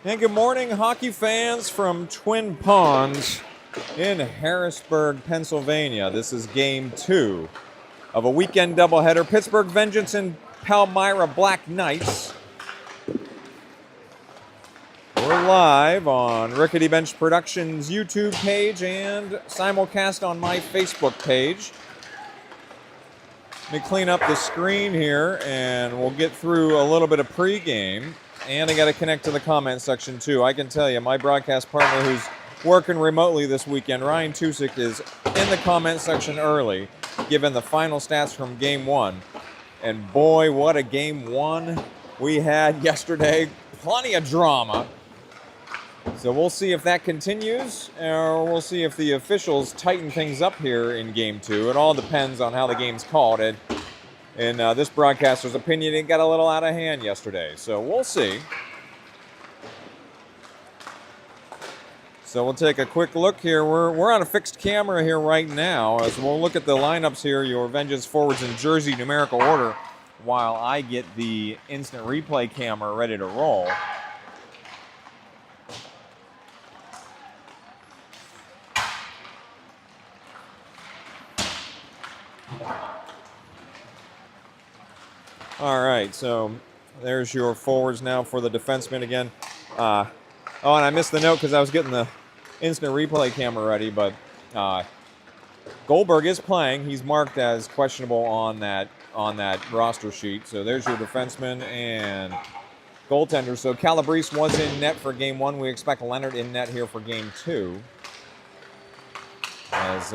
And good morning, hockey fans from Twin Ponds in Harrisburg, Pennsylvania. This is game 2 of a weekend doubleheader. Pittsburgh Vengeance and Palmyra Black Knights. We're live on Rickety Bench Productions YouTube page and simulcast on my Facebook page. Let me clean up the screen here and we'll get through a little bit of pregame. And I got to connect to the comment section too. I can tell you, my broadcast partner who's working remotely this weekend, Ryan Tusick, is in the comment section early, giving the final stats from game 1. And boy, what a game 1 we had yesterday. Plenty of drama. So we'll see if that continues, or we'll see if the officials tighten things up here in game 2. It all depends on how the game's called. In this broadcaster's opinion, it got a little out of hand yesterday. So we'll see. So we'll take a quick look here. We're on a fixed camera here right now. As we'll look at the lineups here, your Vengeance forwards in jersey numerical order, while I get the instant replay camera ready to roll. All right, so there's your forwards now for the defenseman again. Oh, and I missed the note because I was getting the instant replay camera ready, but Goldberg is playing. He's marked as questionable on that roster sheet. So there's your defenseman and goaltender. So Calabrese was in net for game 1. We expect Leonard in net here for game 2. As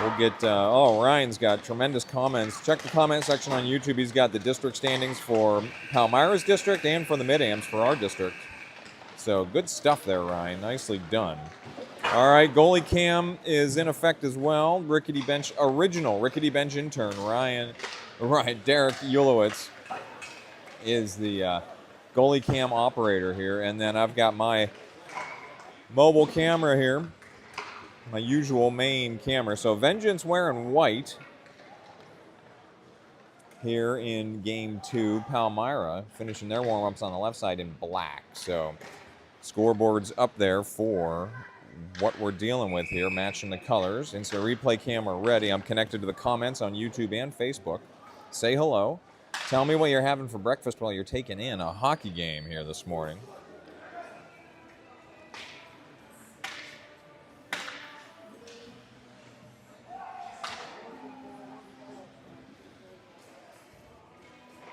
we'll get, Ryan's got tremendous comments. Check the comment section on YouTube. He's got the district standings for Palmyra's district and for the Mid-Ams for our district. So good stuff there, Ryan. Nicely done. All right, goalie cam is in effect as well. Rickety Bench intern, Derek Ulowitz is the goalie cam operator here. And then I've got my mobile camera here. My usual main camera. So Vengeance wearing white here in game 2. Palmyra finishing their warm-ups on the left side in black. So scoreboard's up there for what we're dealing with here, matching the colors. Instant replay camera ready. I'm connected to the comments on YouTube and Facebook. Say hello. Tell me what you're having for breakfast while you're taking in a hockey game here this morning.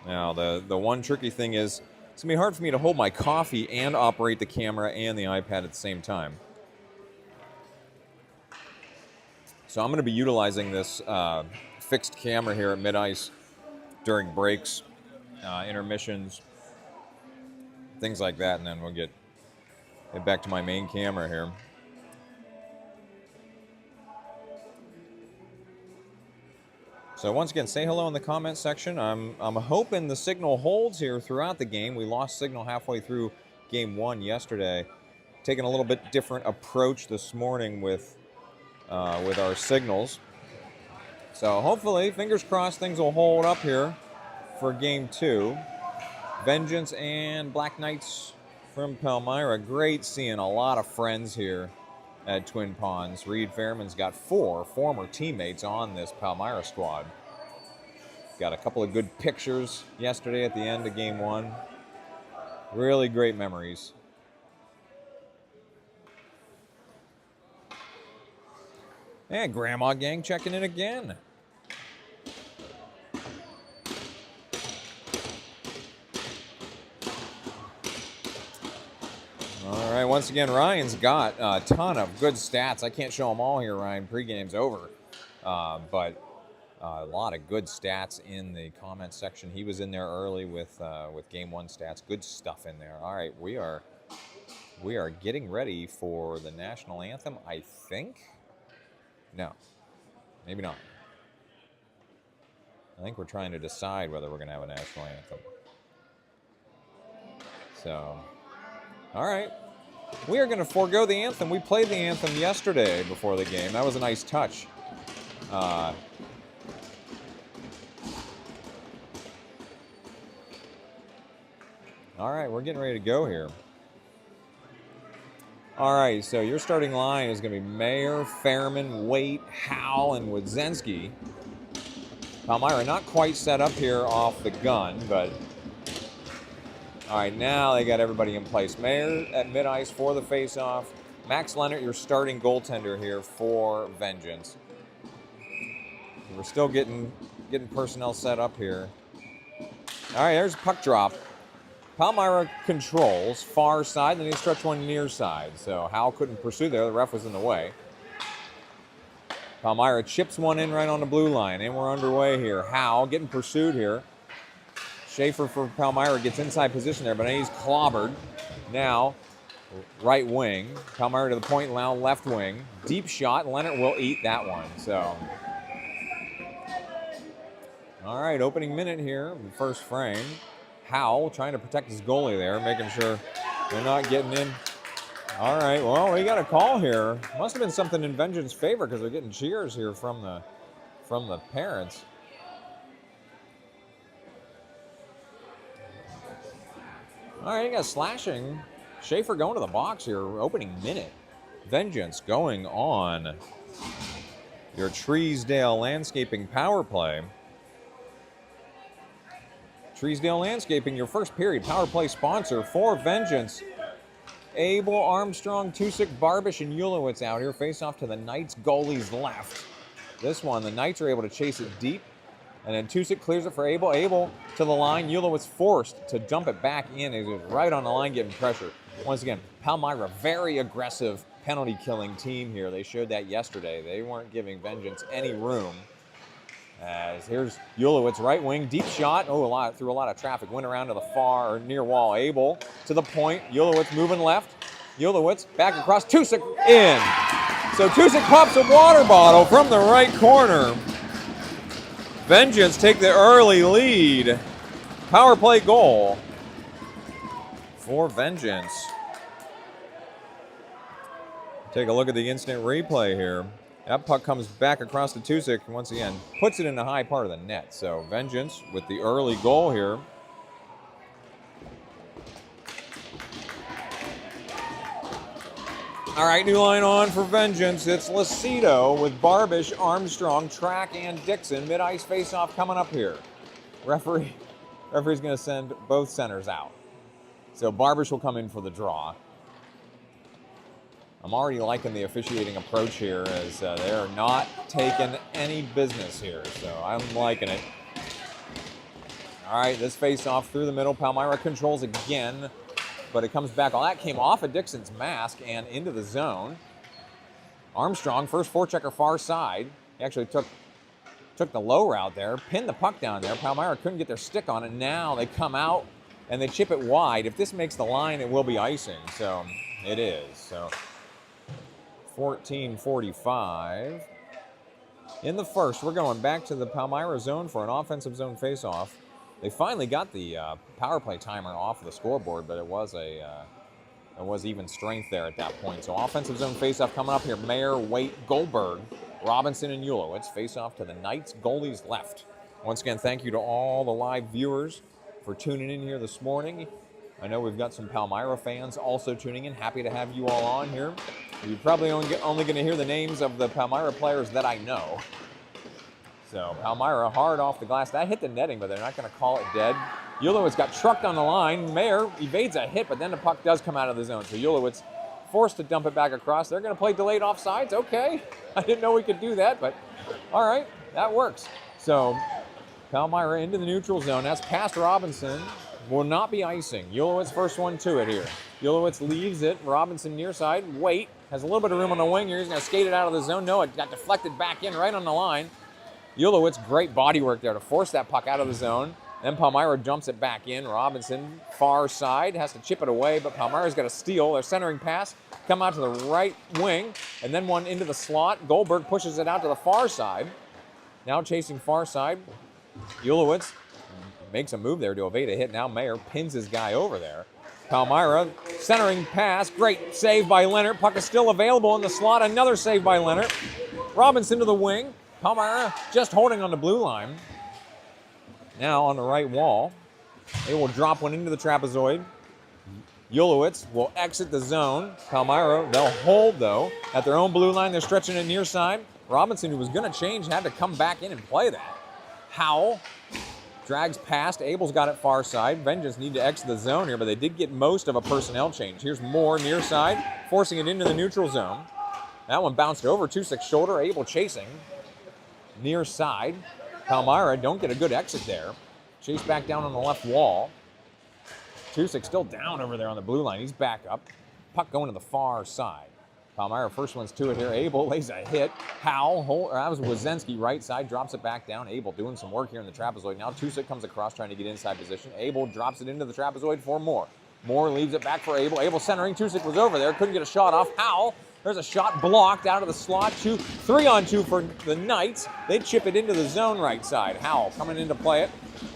Now, the one tricky thing is, it's going to be hard for me to hold my coffee and operate the camera and the iPad at the same time. So I'm going to be utilizing this fixed camera here at mid-ice during breaks, intermissions, things like that, and then we'll get back to my main camera here. So once again, say hello in the comment section. I'm hoping the signal holds here throughout the game. We lost signal halfway through game 1 yesterday. Taking a little bit different approach this morning with our signals. So hopefully, fingers crossed, things will hold up here for game 2. Vengeance and Black Knights from Palmyra. Great seeing a lot of friends here at Twin Ponds. Reed Fairman's got 4 former teammates on this Palmyra squad. Got a couple of good pictures yesterday at the end of game 1. Really great memories. And Grandma Gang checking in again. All right, once again, Ryan's got a ton of good stats. I can't show them all here, Ryan. Pregame's over. But a lot of good stats in the comment section. He was in there early with Game 1 stats. Good stuff in there. All right, we are getting ready for the national anthem, I think. No, maybe not. I think we're trying to decide whether we're going to have a national anthem. So, all right. We are going to forego the anthem. We played the anthem yesterday before the game. That was a nice touch. All right, we're getting ready to go here. All right, so your starting line is going to be Mayer, Fairman, Waite, Howell, and Wodzinski. Palmyra not quite set up here off the gun, but all right, now they got everybody in place. Mayer at mid-ice for the face-off. Max Leonard, your starting goaltender here for Vengeance. We're still getting personnel set up here. All right, there's a puck drop. Palmyra controls far side, then he stretch one near side. So Howell couldn't pursue there. The ref was in the way. Palmyra chips one in right on the blue line, and we're underway here. Howell getting pursued here. Schaefer for Palmyra gets inside position there, but he's clobbered. Now, right wing. Palmyra to the point, now left wing. Deep shot. Leonard will eat that one. So, all right, opening minute here, the first frame. Howell trying to protect his goalie there, making sure they're not getting in. All right, well, we got a call here. Must have been something in Vengeance's favor because they're getting cheers here from the parents. All right, you got slashing. Schaefer going to the box here, opening minute. Vengeance going on your Treesdale Landscaping power play. Treesdale Landscaping, your first period power play sponsor for Vengeance. Abel, Armstrong, Tusick, Barbish, and Ulowitz out here. Face off to the Knights goalie's left. This one, the Knights are able to chase it deep. And then Tusick clears it for Abel. Abel to the line. Ulowitz forced to dump it back in. He was right on the line getting pressure. Once again, Palmyra, very aggressive penalty killing team here. They showed that yesterday. They weren't giving Vengeance any room. As here's Ulowitz, right wing, deep shot. Oh, through a lot of traffic. Went around to the far or near wall. Abel to the point. Ulowitz moving left. Ulowitz back across. Tusick in. So Tusick pops a water bottle from the right corner. Vengeance take the early lead. Power play goal for Vengeance. Take a look at the instant replay here. That puck comes back across to Tusick, and once again, puts it in the high part of the net. So Vengeance with the early goal here. All right, new line on for Vengeance. It's Lucido with Barbish, Armstrong, Track, and Dixon. Mid-ice face-off coming up here. Referee's going to send both centers out. So Barbish will come in for the draw. I'm already liking the officiating approach here as they're not taking any business here. So I'm liking it. All right, this face-off through the middle. Palmyra controls again, but it comes back. All that came off of Dixon's mask and into the zone. Armstrong, first forechecker far side. He actually took the low route there, pinned the puck down there. Palmyra couldn't get their stick on it. Now they come out and they chip it wide. If this makes the line, it will be icing. So it is. So 14:45. In the first, we're going back to the Palmyra zone for an offensive zone face-off. They finally got the power play timer off of the scoreboard, but it was even strength there at that point. So offensive zone face-off coming up here. Mayer, Waite, Goldberg, Robinson, and Ulowitz face-off to the Knights goalie's left. Once again, thank you to all the live viewers for tuning in here this morning. I know we've got some Palmyra fans also tuning in. Happy to have you all on here. You're probably only going to hear the names of the Palmyra players that I know. So Palmyra hard off the glass. That hit the netting, but they're not going to call it dead. Ulowitz got trucked on the line. Mayer evades a hit, but then the puck does come out of the zone. So Ulowitz forced to dump it back across. They're going to play delayed offsides. Okay. I didn't know we could do that, but all right, that works. So Palmyra into the neutral zone. That's past Robinson. Will not be icing. Ulowitz first one to it here. Ulowitz leaves it. Robinson near side. Waite has a little bit of room on the wing here. He's going to skate it out of the zone. No, it got deflected back in right on the line. Ulowitz, great body work there to force that puck out of the zone. Then Palmyra jumps it back in. Robinson, far side, has to chip it away, but Palmyra's got a steal. Their centering pass, come out to the right wing, and then one into the slot. Goldberg pushes it out to the far side. Now chasing far side. Ulowitz makes a move there to evade a hit. Now Mayer pins his guy over there. Palmyra, centering pass. Great save by Leonard. Puck is still available in the slot. Another save by Leonard. Robinson to the wing. Palmyra just holding on the blue line. Now on the right wall. They will drop one into the trapezoid. Ulowitz will exit the zone. Palmyra, they'll hold, though. At their own blue line, they're stretching it near side. Robinson, who was going to change, had to come back in and play that. Howell drags past. Abel's got it far side. Vengeance need to exit the zone here, but they did get most of a personnel change. Here's Moore near side, forcing it into the neutral zone. That one bounced over. 2-6 shoulder. Abel chasing. Near side. Palmyra don't get a good exit there. Chase back down on the left wall. 2-6 still down over there on the blue line. He's back up. Puck going to the far side. Palmyra first one's to it here. Abel lays a hit. Howell, that was Wozensky right side, drops it back down. Abel doing some work here in the trapezoid. Now 2-6 comes across trying to get inside position. Abel drops it into the trapezoid for Moore. Moore leaves it back for Abel. Abel centering. 2-6 was over there. Couldn't get a shot off. Howell. There's a shot blocked out of the slot. 3-on-2 for the Knights. They chip it into the zone right side. Howell coming in to play it.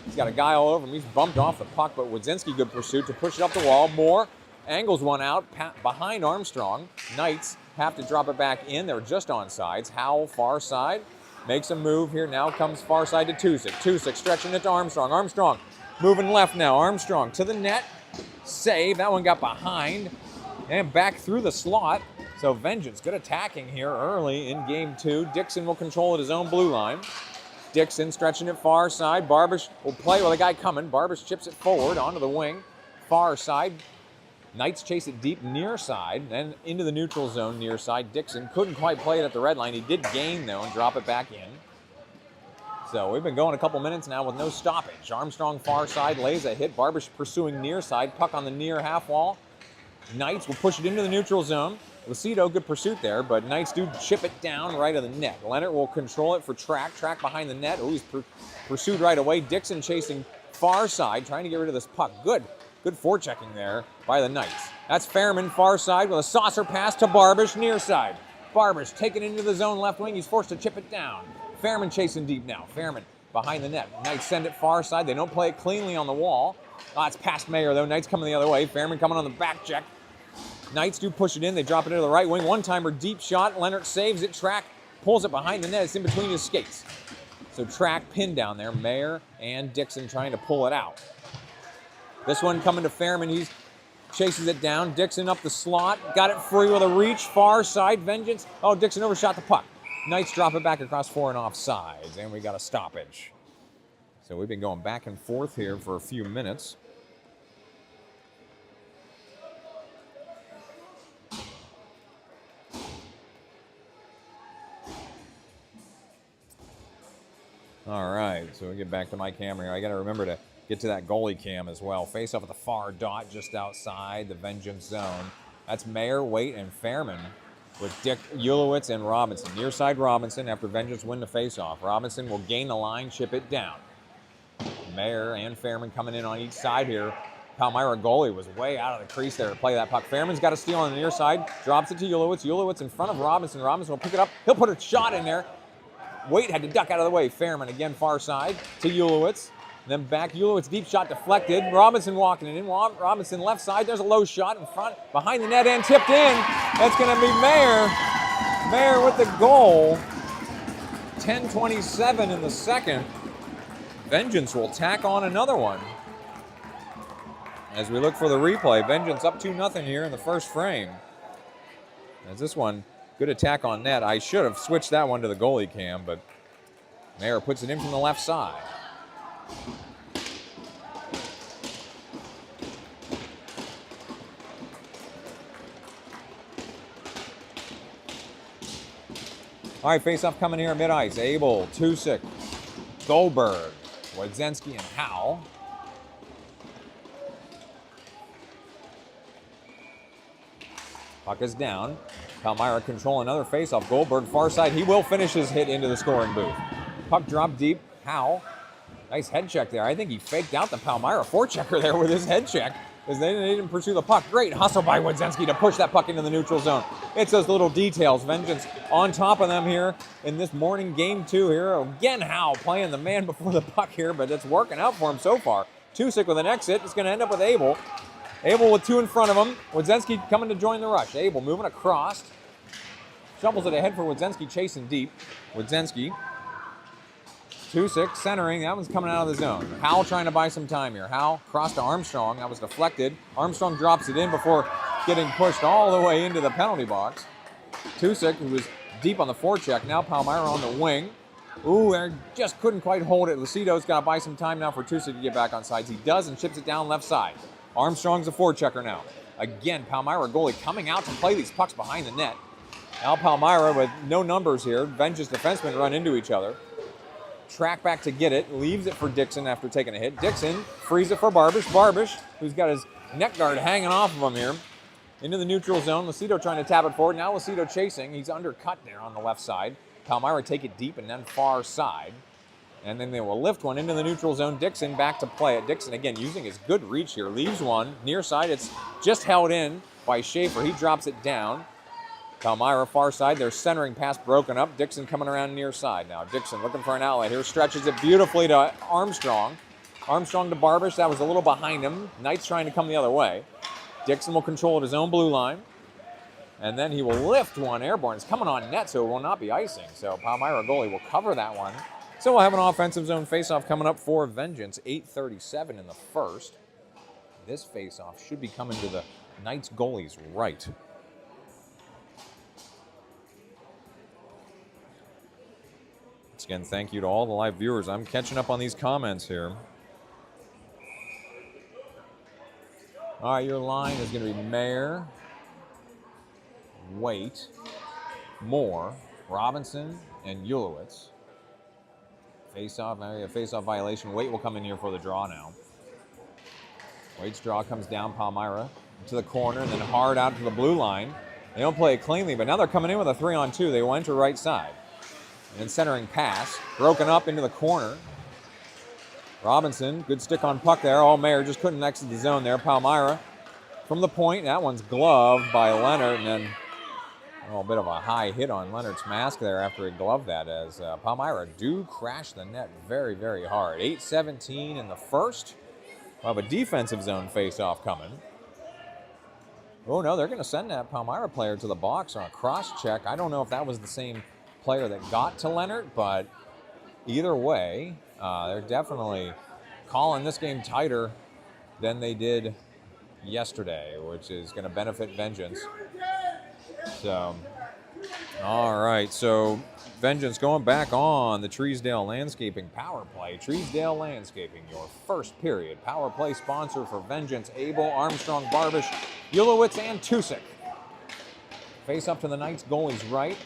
He's got a guy all over him. He's bumped off the puck, but Wozensky, good pursuit to push it up the wall. Moore angles one out behind Armstrong. Knights have to drop it back in. They're just on sides. Howell, far side, makes a move here. Now comes far side to 2-6. 2-6 stretching it to Armstrong. Armstrong moving left now. Armstrong to the net. Save. That one got behind and back through the slot. So Vengeance good attacking here early in game 2. Dixon will control at his own blue line. Dixon stretching it far side. Barbish will play with a guy coming. Barbish chips it forward onto the wing. Far side. Knights chase it deep near side, then into the neutral zone near side. Dixon couldn't quite play it at the red line. He did gain, though, and drop it back in. So we've been going a couple minutes now with no stoppage. Armstrong far side lays a hit. Barbish pursuing near side. Puck on the near half wall. Knights will push it into the neutral zone. Lucido, good pursuit there, but Knights do chip it down right of the net. Leonard will control it for Track. Track behind the net. Oh, he's pursued right away. Dixon chasing far side, trying to get rid of this puck. Good forechecking there by the Knights. That's Fairman far side with a saucer pass to Barbish near side. Barbish taken into the zone left wing. He's forced to chip it down. Fairman chasing deep now. Fairman behind the net. Knights send it far side. They don't play it cleanly on the wall. It's past Mayer, though. Knights coming the other way. Fairman coming on the back check. Knights do push it in. They drop it into the right wing. One-timer deep shot. Leonard saves it. Track pulls it behind the net. It's in between his skates. So Track pinned down there. Mayer and Dixon trying to pull it out. This one coming to Fairman. He chases it down. Dixon up the slot. Got it free with a reach. Far side. Vengeance. Oh, Dixon overshot the puck. Knights drop it back across 4 and off sides. And we got a stoppage. So we've been going back and forth here for a few minutes. All right, so we get back to my camera here. I got to remember to get to that goalie cam as well. Face off at the far dot just outside the Vengeance zone. That's Mayer, Waite, and Fairman with Dick, Ulowitz, and Robinson. Near side Robinson after Vengeance win the face-off. Robinson will gain the line, chip it down. Mayer and Fairman coming in on each side here. Palmyra goalie was way out of the crease there to play that puck. Fairman's got a steal on the near side, drops it to Ulowitz. Ulowitz in front of Robinson. Robinson will pick it up. He'll put a shot in there. Waite had to duck out of the way. Fairman again far side to Ulowitz. Then back, Ulowitz deep shot deflected. Robinson walking it in. Robinson left side. There's a low shot in front, behind the net and tipped in. That's going to be Mayer. Mayer with the goal. 10:27 in the second. Vengeance will tack on another one. As we look for the replay, Vengeance up 2-0 here in the first frame. As this one, good attack on net. I should have switched that one to the goalie cam, but Mayer puts it in from the left side. All right, face-off coming here mid-ice. Abel, 2-6, Goldberg, Wodzenski, and Howell. Puck is down. Palmyra control another face-off. Goldberg far side. He will finish his hit into the scoring booth. Puck drop deep. Howell. Nice head check there. I think he faked out the Palmyra forechecker there with his head check as they didn't pursue the puck. Great hustle by Wodzenski to push that puck into the neutral zone. It's those little details. Vengeance on top of them here in this morning game 2 here. Again, Howell playing the man before the puck here, but it's working out for him so far. 2-6 with an exit. It's going to end up with Abel. Abel with 2 in front of him. Wodzenski coming to join the rush. Abel moving across. Shovels it ahead for Wodzenski chasing deep. Wodzenski Tusick centering. That one's coming out of the zone. Howell trying to buy some time here. Howell cross to Armstrong. That was deflected. Armstrong drops it in before getting pushed all the way into the penalty box. Tusick, who was deep on the forecheck. Now Palmyra on the wing. Ooh, and just couldn't quite hold it. Lucido's got to buy some time now for Tusick to get back on sides. He does and chips it down left side. Armstrong's a forechecker now. Again, Palmyra goalie coming out to play these pucks behind the net. Now Palmyra with no numbers here. Vengeance defensemen run into each other. Track back to get it. Leaves it for Dixon after taking a hit. Dixon frees it for Barbish. Barbish, who's got his neck guard hanging off of him here. Into the neutral zone. Lucido trying to tap it forward. Now Lucido chasing. He's undercut there on the left side. Palmyra take it deep and then far side. And then they will lift one into the neutral zone. Dixon back to play it. Dixon, again, using his good reach here. Leaves one. Near side, it's just held in by Schaefer. He drops it down. Palmyra, far side. Their centering pass broken up. Dixon coming around near side now. Dixon looking for an outlet here. Stretches it beautifully to Armstrong. Armstrong to Barbish. That was a little behind him. Knight's trying to come the other way. Dixon will control at his own blue line. And then he will lift one airborne. It's coming on net, so it will not be icing. So Palmyra goalie will cover that one. So we'll have an offensive zone faceoff coming up for Vengeance. 8:37 in the first. This faceoff should be coming to the Knights goalie's right. Once again, thank you to all the live viewers. I'm catching up on these comments here. All right, your line is going to be Mayer, Waite, Moore, Robinson, and Ulowitz. Face-off, a face-off violation. Waite will come in here for the draw now. Waite's draw comes down Palmyra to the corner and then hard out to the blue line. They don't play it cleanly, but now they're coming in with a 3-on-2. They will enter right side. And then centering pass, broken up into the corner. Robinson, good stick on puck there. Oh, Mayer just couldn't exit the zone there. Palmyra from the point. That one's gloved by Leonard, and then a bit of a high hit on Leonard's mask there after he gloved that, as Palmyra do crash the net very, very hard. 8:17 in the first. We'll have a defensive zone face-off coming. Oh, no, they're going to send that Palmyra player to the box on a cross-check. I don't know if that was the same player that got to Leonard, but either way, they're definitely calling this game tighter than they did yesterday, which is going to benefit Vengeance. So, all right, so Vengeance going back on the Treesdale Landscaping power play. Treesdale Landscaping, your first period power play sponsor for Vengeance. Abel, Armstrong, Barbish, Ulowitz, and Tusick. Face up to the Knights goalie's right.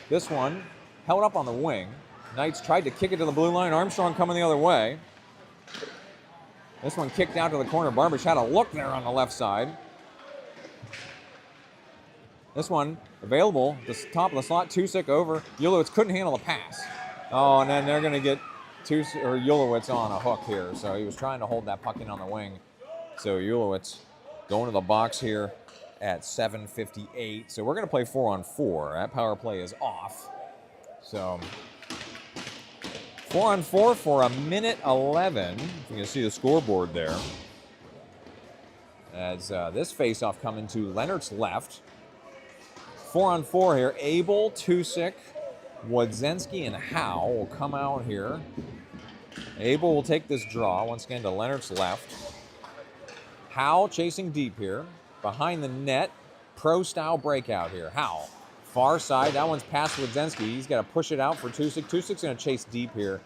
This one held up on the wing. Knights tried to kick it to the blue line. Armstrong coming the other way. This one kicked out to the corner. Barbish had a look there on the left side. This one available, the top of the slot. Tusick over. Ulowitz couldn't handle the pass. Oh, and then they're going to get Ulowitz on a hook here. So he was trying to hold that puck in on the wing. So Ulowitz going to the box here at 7:58. So we're going to play 4-on-4. That power play is off. So 4-on-4 for 1:11. You can see the scoreboard there. As this faceoff coming to Leonard's left. 4-on-4 here. Abel, Tusick, Wodzenski, and Howe will come out here. Abel will take this draw once again to Leonard's left. Howe chasing deep here. Behind the net. Pro-style breakout here. Howe. Far side. That one's past Wodzenski. He's got to push it out for Tusick. Tusick's going to chase deep here.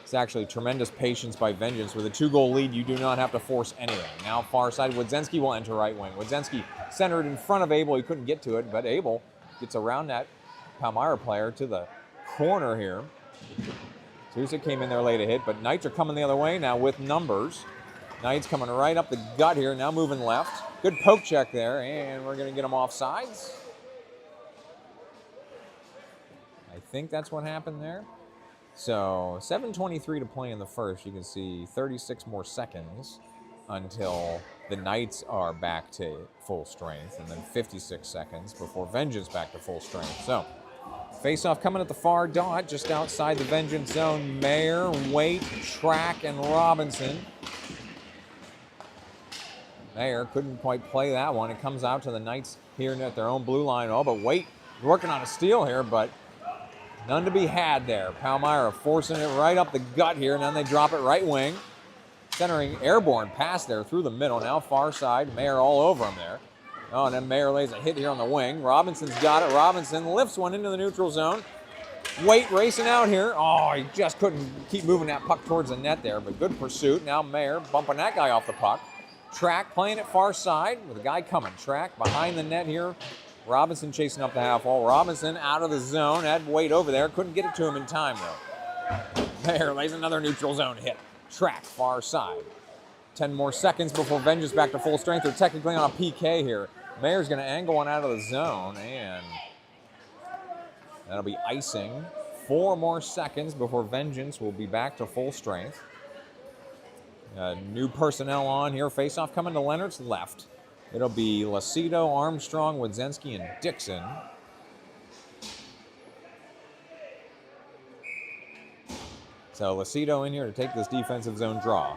It's actually tremendous patience by Vengeance. With a 2-goal lead, you do not have to force anything. Now far side, Wodzenski will enter right wing. Wodzenski centered in front of Abel. He couldn't get to it, but Abel gets around that Palmyra player to the corner here. Tusick came in there late a hit, but Knights are coming the other way now with numbers. Knights coming right up the gut here, now moving left. Good poke check there, and we're going to get him off sides. I think that's what happened there. So 7:23 to play in the first. You can see 36 more seconds until the Knights are back to full strength, and then 56 seconds before Vengeance back to full strength. So face-off coming at the far dot, just outside the Vengeance zone. Mayer, Waite, Track, and Robinson. Mayer couldn't quite play that one. It comes out to the Knights here at their own blue line. Oh, but Waite working on a steal here, but None to be had there. Palmyra forcing it right up the gut here, and then they drop it right wing. Centering airborne pass there through the middle. Now far side. Mayer all over him there. Oh, and then Mayer lays a hit here on the wing. Robinson's got it. Robinson lifts one into the neutral zone. Waite racing out here. Oh, he just couldn't keep moving that puck towards the net there, but good pursuit. Now Mayer bumping that guy off the puck. Track playing it far side with a guy coming. Track behind the net here. Robinson chasing up the half wall. Robinson out of the zone. Had Waite over there. Couldn't get it to him in time, though. Mayer lays another neutral zone hit. Track far side. 10 more seconds before Vengeance back to full strength. They're technically on a PK here. Mayer's going to angle one out of the zone, and that'll be icing. 4 more seconds before Vengeance will be back to full strength. New personnel on here. Face-off coming to Leonard's left. It'll be Lacido, Armstrong, Wadzenski, and Dixon. So Lacido in here to take this defensive zone draw.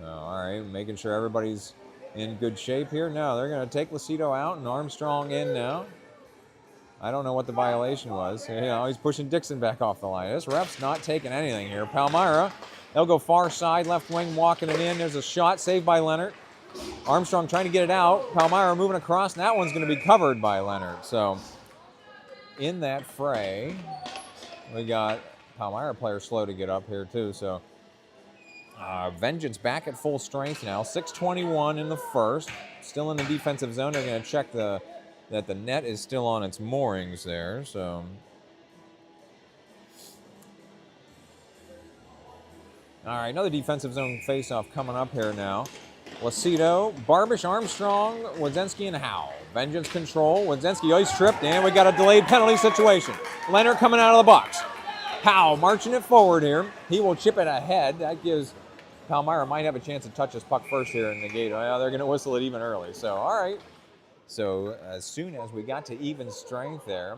All right, making sure everybody's in good shape here. No, they're going to take Lacido out and Armstrong in now. I don't know what the violation was. You know, he's pushing Dixon back off the line. This ref's not taking anything here. Palmyra, they'll go far side, left wing, walking it in. There's a shot saved by Leonard. Armstrong trying to get it out. Palmyra moving across, and that one's going to be covered by Leonard. So in that fray, we got Palmyra players slow to get up here too. So Vengeance back at full strength now. 6:21 in the first. Still in the defensive zone. They're going to check that the net is still on its moorings there. So all right, another defensive zone face-off coming up here now. Lacido, Barbish, Armstrong, Wadzenski, and Howe. Vengeance control. Wadzenski ice tripped, and we got a delayed penalty situation. Leonard coming out of the box. Howe marching it forward here. He will chip it ahead. That gives Palmyra might have a chance to touch his puck first here in the gate. Well, they're going to whistle it even early. So, all right. So, as soon as we got to even strength there,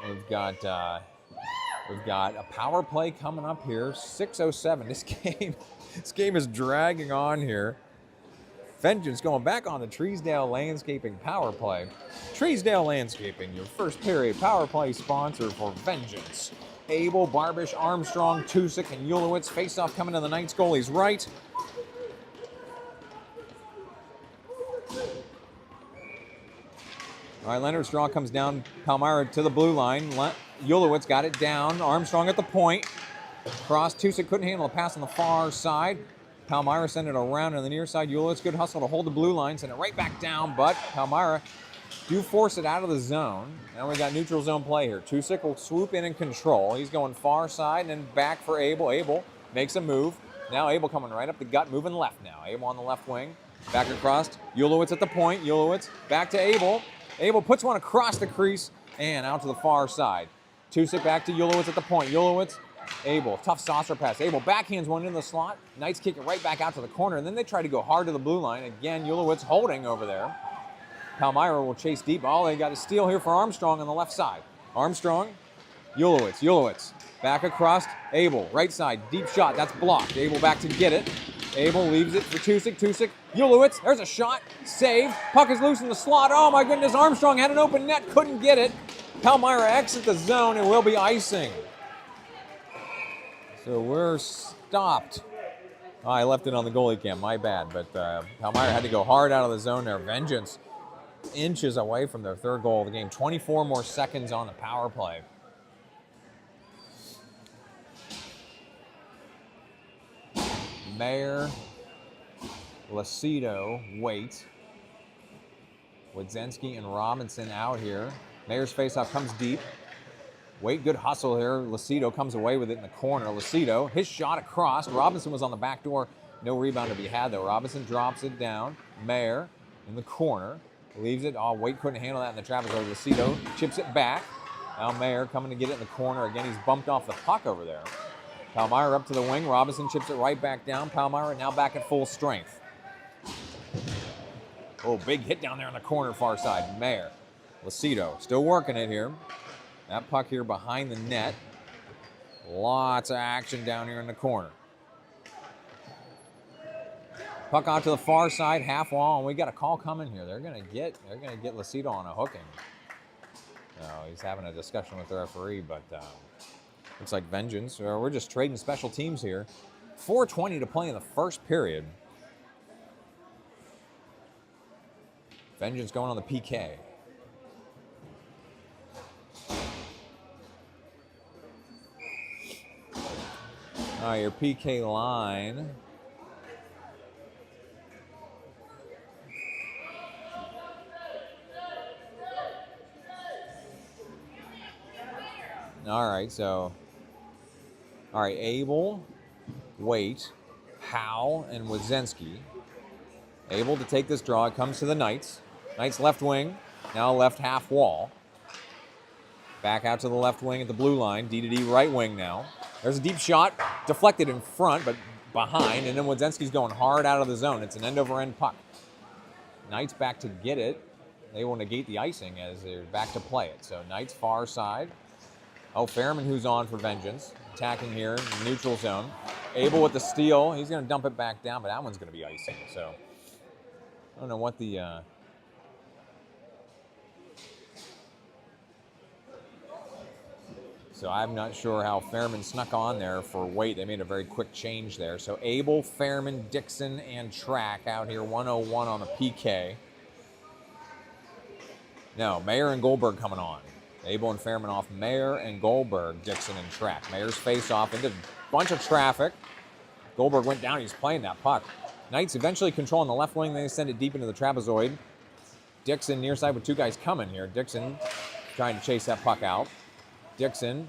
we've got a power play coming up here. 6:07. This game is dragging on here. Vengeance going back on the Treesdale Landscaping power play. Treesdale Landscaping, your first period power play sponsor for Vengeance. Abel, Barbish, Armstrong, Tusick, and Ulowitz. Face-off coming to the Knights goalie's right. All right, Leonard's draw comes down. Palmyra to the blue line. Ulowitz got it down. Armstrong at the point. Cross. Tusick couldn't handle a pass on the far side. Palmyra sent it around on the near side. Ulowitz, good hustle to hold the blue line. Send it right back down, but Palmyra do force it out of the zone. Now we got neutral zone play here. Tusick will swoop in and control. He's going far side and then back for Abel. Abel makes a move. Now Abel coming right up the gut, moving left now. Abel on the left wing. Back across. Ulowitz at the point. Ulowitz back to Abel. Abel puts one across the crease and out to the far side. Tusick back to Ulowitz at the point. Ulowitz, Abel, tough saucer pass. Abel backhands one in the slot. Knights kick it right back out to the corner, and then they try to go hard to the blue line. Again, Ulowitz holding over there. Palmyra will chase deep. Oh, they got a steal here for Armstrong on the left side. Armstrong, Ulowitz. Back across, Abel, right side, deep shot. That's blocked. Abel back to get it. Abel leaves it for Tusick. Ulowitz, there's a shot. Save. Puck is loose in the slot. Oh, my goodness. Armstrong had an open net. Couldn't get it. Palmyra exits the zone and will be icing. So we're stopped. Oh, I left it on the goalie cam. My bad. But Palmyra had to go hard out of the zone there. Vengeance inches away from their third goal of the game. 24 more seconds on the power play. Mayer, Lacido, Waite, Wadzenski, and Robinson out here. Mayer's faceoff comes deep. Waite, good hustle here. Lacido comes away with it in the corner. Lacido, his shot across. Robinson was on the back door. No rebound to be had, though. Robinson drops it down. Mayer in the corner. Leaves it. Oh, Waite couldn't handle that in the traffic. Lacido chips it back. Now Mayer coming to get it in the corner. Again, he's bumped off the puck over there. Palmyra up to the wing. Robinson chips it right back down. Palmyra now back at full strength. Oh, big hit down there in the corner, far side. Mayer. Lacido still working it here. That puck here behind the net. Lots of action down here in the corner. Puck out to the far side, half wall, and we got a call coming here. They're gonna get Lucido on a hooking. He's having a discussion with the referee, but looks like Vengeance. We're just trading special teams here. 4:20 to play in the first period. Vengeance going on the PK. All right, your PK line. All right, Abel, Waite, Howe, and Wadzinski. Able to take this draw. It comes to the Knights. Knights left wing, now left half wall. Back out to the left wing at the blue line. D to D right wing now. There's a deep shot, deflected in front, but behind, and then Wadzinski's going hard out of the zone. It's an end-over-end puck. Knights back to get it. They will negate the icing as they're back to play it. So Knights far side. Oh, Fairman, who's on for Vengeance, attacking here in the neutral zone. Abel with the steal. He's going to dump it back down, but that one's going to be icing. So I don't know what the... So I'm not sure how Fairman snuck on there for Waite. They made a very quick change there. So Abel, Fairman, Dixon, and Track out here. 101 on the PK. No, Mayer and Goldberg coming on. Abel and Fairman off Mayer and Goldberg, Dixon and Track. Mayer's face off into a bunch of traffic. Goldberg went down. He's playing that puck. Knights eventually controlling the left wing. They send it deep into the trapezoid. Dixon near side with two guys coming here. Dixon trying to chase that puck out. Dixon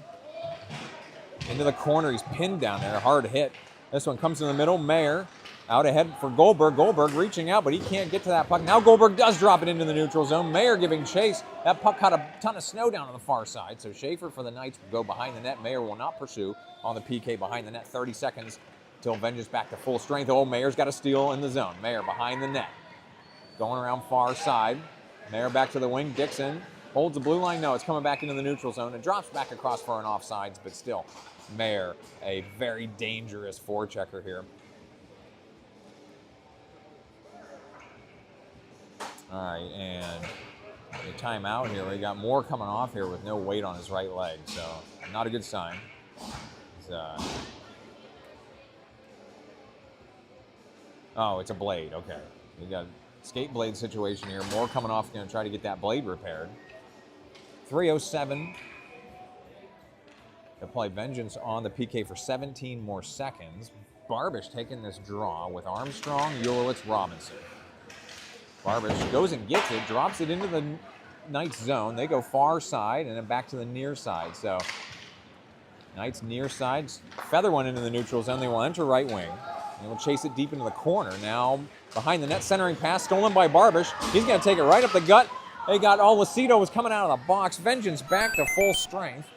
into the corner. He's pinned down there. Hard hit. This one comes in the middle. Mayer out ahead for Goldberg. Goldberg reaching out, but he can't get to that puck. Now Goldberg does drop it into the neutral zone. Mayer giving chase. That puck caught a ton of snow down on the far side. So Schaefer for the Knights will go behind the net. Mayer will not pursue on the PK behind the net. 30 seconds till Vengeance back to full strength. Oh, Mayer's got a steal in the zone. Mayer behind the net. Going around far side. Mayer back to the wing. Dixon holds the blue line. No, it's coming back into the neutral zone and drops back across for an offsides, but still, Mayer, a very dangerous forechecker here. All right, and a timeout here. We got Moore coming off here with no weight on his right leg, so not a good sign. It's a blade. Okay, we got a skate blade situation here. Moore coming off, going to try to get that blade repaired. 3:07 to play. Vengeance on the PK for 17 more seconds. Barbish taking this draw with Armstrong, Ulowitz, Robinson. Barbish goes and gets it, drops it into the Knights zone. They go far side and then back to the near side. So Knights near side, feather one into the neutral zone. They will enter right wing. They will chase it deep into the corner. Now behind the net, centering pass stolen by Barbish. He's going to take it right up the gut. They got Lucido was coming out of the box. Vengeance back to full strength.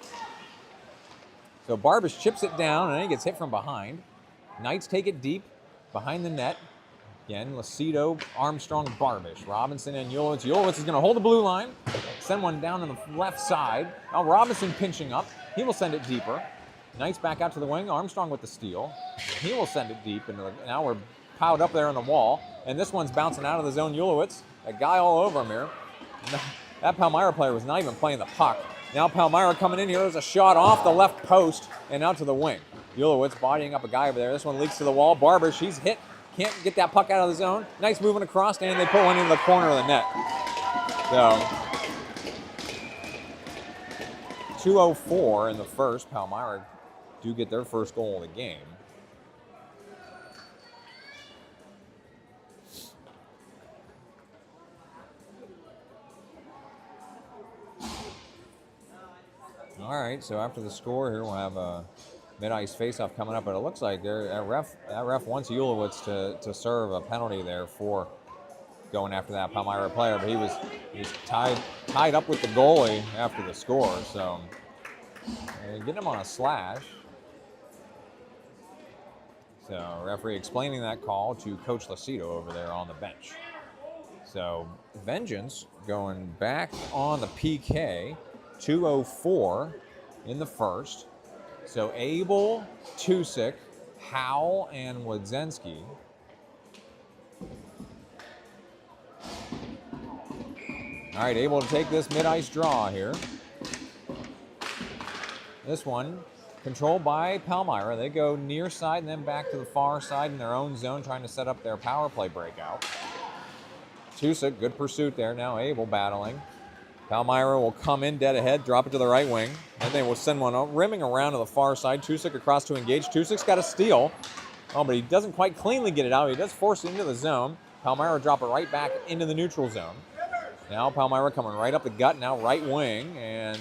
So Barbish chips it down and then he gets hit from behind. Knights take it deep behind the net. Again, Lucido, Armstrong, Barbish, Robinson, and Ulowitz. Ulowitz is going to hold the blue line, send one down on the left side. Now Robinson pinching up. He will send it deeper. Knights back out to the wing. Armstrong with the steal. He will send it deep. Now we're piled up there on the wall. And this one's bouncing out of the zone. Ulowitz, a guy all over him here. That Palmyra player was not even playing the puck. Now Palmyra coming in here. There's a shot off the left post and out to the wing. Ulowitz bodying up a guy over there. This one leaks to the wall. Barbish, he's hit. Can't get that puck out of the zone. Nice moving across, and they pull one into the corner of the net. So 2:04 in the first. Palmyra do get their first goal of the game. All right, so after the score here, we'll have a mid-ice face-off coming up, but it looks like that ref wants Ulowitz to serve a penalty there for going after that Palmyra player, but he was tied up with the goalie after the score, so getting him on a slash. So referee explaining that call to Coach Lucido over there on the bench. So Vengeance going back on the PK, 2:04 in the first. So Abel, Tusick, Howell, and Wadzinski All right, able to take this mid-ice draw here. This one controlled by Palmyra. They go near side and then back to the far side in their own zone, trying to set up their power play breakout. Tusik, good pursuit there. Now Abel battling. Palmyra will come in dead ahead, drop it to the right wing, and they will send one rimming around to the far side. Tusik across to engage. Tusik's got a steal. Oh, but he doesn't quite cleanly get it out. He does force it into the zone. Palmyra drop it right back into the neutral zone. Now Palmyra coming right up the gut, now right wing, and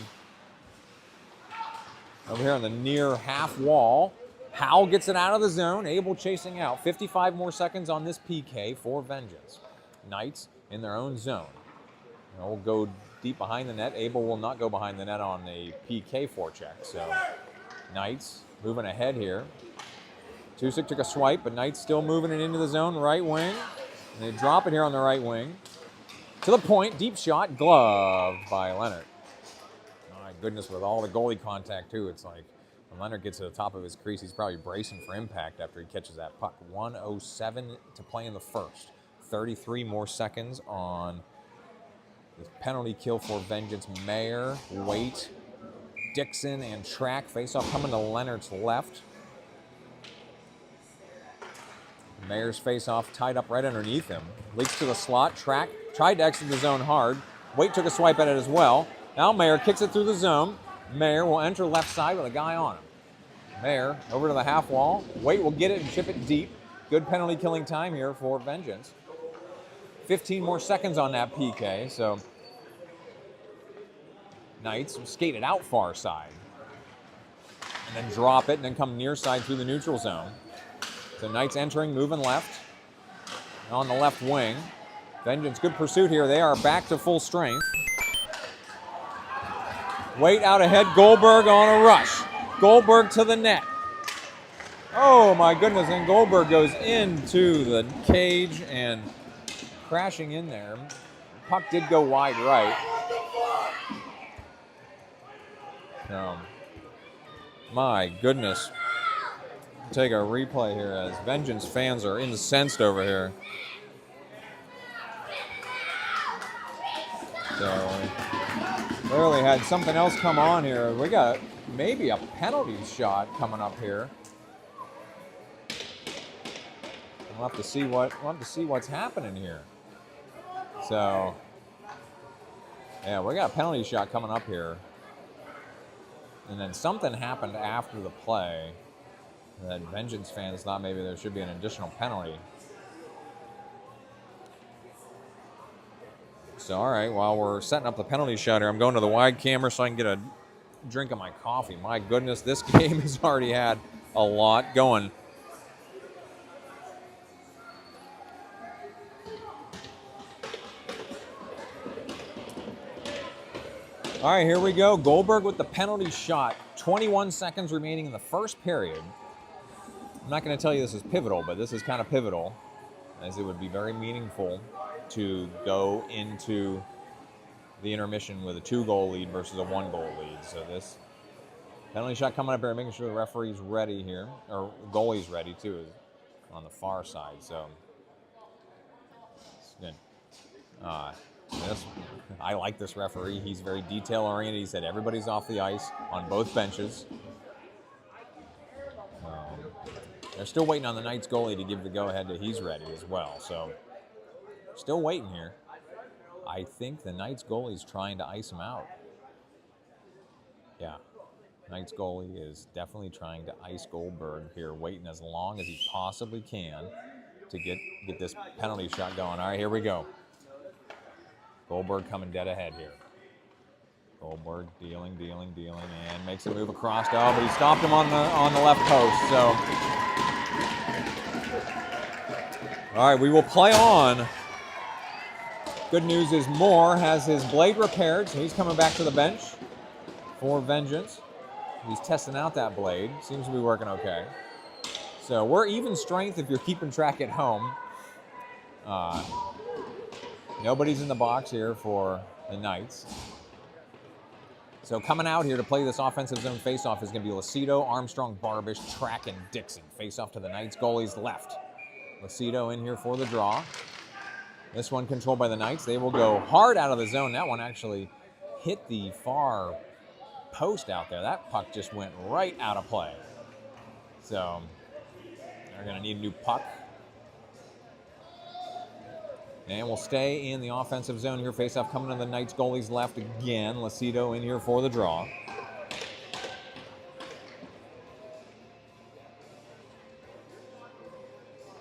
over here on the near half wall. Howell gets it out of the zone. Abel chasing out. 55 more seconds on this PK for Vengeance. Knights in their own zone. They'll go deep behind the net. Abel will not go behind the net on a PK forecheck. So Knights moving ahead here. Tusik took a swipe, but Knights still moving it into the zone. Right wing. And they drop it here on the right wing. To the point. Deep shot. Gloved by Leonard. My goodness, with all the goalie contact, too, it's like when Leonard gets to the top of his crease, he's probably bracing for impact after he catches that puck. 1:07 to play in the first. 33 more seconds on the penalty kill for Vengeance. Mayer, Waite, Dixon, and Track. Face-off coming to Leonard's left. Mayer's face-off tied up right underneath him. Leaks to the slot. Track tried to exit the zone hard. Waite took a swipe at it as well. Now Mayer kicks it through the zone. Mayer will enter left side with a guy on him. Mayer over to the half wall. Waite will get it and chip it deep. Good penalty killing time here for Vengeance. 15 more seconds on that PK, so Knights skate it out far side. And then drop it and then come near side through the neutral zone. So Knights entering, moving left. On the left wing. Vengeance, good pursuit here. They are back to full strength. Waite out ahead, Goldberg on a rush. Goldberg to the net. Oh my goodness, and Goldberg goes into the cage and crashing in there. Puck did go wide right. So, my goodness. Take a replay here as Vengeance fans are incensed over here. So, clearly had something else come on here. We got maybe a penalty shot coming up here. We'll have to see what's happening here. So, yeah, we got a penalty shot coming up here. And then something happened after the play that Vengeance fans thought maybe there should be an additional penalty. So, all right, while we're setting up the penalty shot here, I'm going to the wide camera so I can get a drink of my coffee. My goodness, this game has already had a lot going. All right, here we go. Goldberg with the penalty shot. 21 seconds remaining in the first period. I'm not going to tell you this is pivotal, but this is kind of pivotal, as it would be very meaningful to go into the intermission with a 2-goal lead versus a 1-goal lead. So this penalty shot coming up here, making sure the referee's ready here, or goalie's ready too, on the far side. So it's good. I like this referee. He's very detail-oriented. He said everybody's off the ice on both benches. They're still waiting on the Knights goalie to give the go-ahead that he's ready as well. So, still waiting here. I think the Knights goalie's trying to ice him out. Yeah, Knights goalie is definitely trying to ice Goldberg here, waiting as long as he possibly can to get this penalty shot going. All right, here we go. Goldberg coming dead ahead here. Goldberg dealing, and makes a move across. Oh, but he stopped him on the left post. So, all right, we will play on. Good news is Moore has his blade repaired, so he's coming back to the bench for Vengeance. He's testing out that blade. Seems to be working okay. So we're even strength if you're keeping track at home. Nobody's in the box here for the Knights. So coming out here to play this offensive zone faceoff is going to be Lucido, Armstrong, Barbish, Track, and Dixon. Faceoff to the Knights goalie's left. Lucido in here for the draw. This one controlled by the Knights. They will go hard out of the zone. That one actually hit the far post out there. That puck just went right out of play. So they're going to need a new puck. And we'll stay in the offensive zone here. Face-off coming to the Knights goalie's left again. Lacido in here for the draw.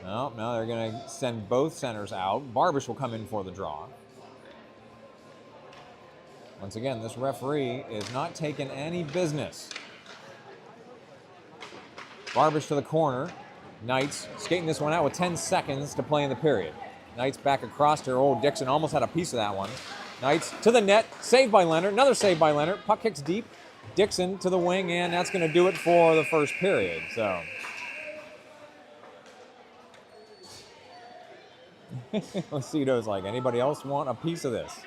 Oh, no, they're going to send both centers out. Barbish will come in for the draw. Once again, this referee is not taking any business. Barbish to the corner. Knights skating this one out with 10 seconds to play in the period. Knights back across here. Oh, Dixon almost had a piece of that one. Knights to the net. Saved by Leonard. Another save by Leonard. Puck kicks deep. Dixon to the wing, and that's going to do it for the first period. So Lacido's like, anybody else want a piece of this?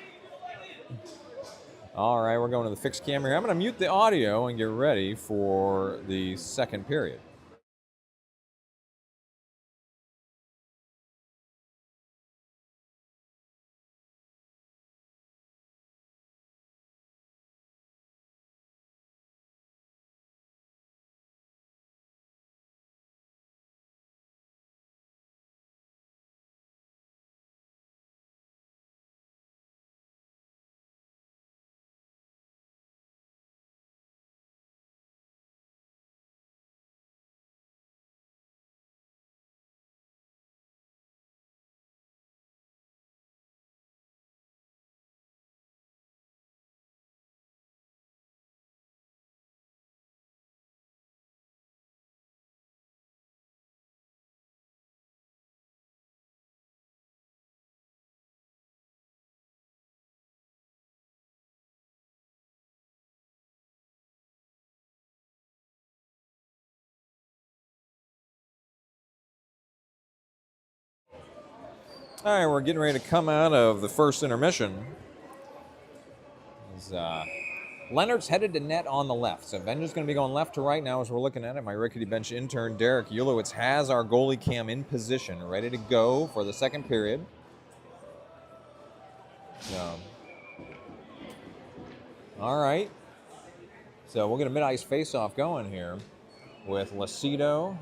All right, we're going to the fixed camera here. I'm going to mute the audio and get ready for the second period. All right, we're getting ready to come out of the first intermission. Leonard's headed to net on the left. So Vengeance going to be going left to right now as we're looking at it. My rickety bench intern, Derek Ulowitz, has our goalie cam in position, ready to go for the second period. So, all right. So we'll get a mid-ice face-off going here with Lacido,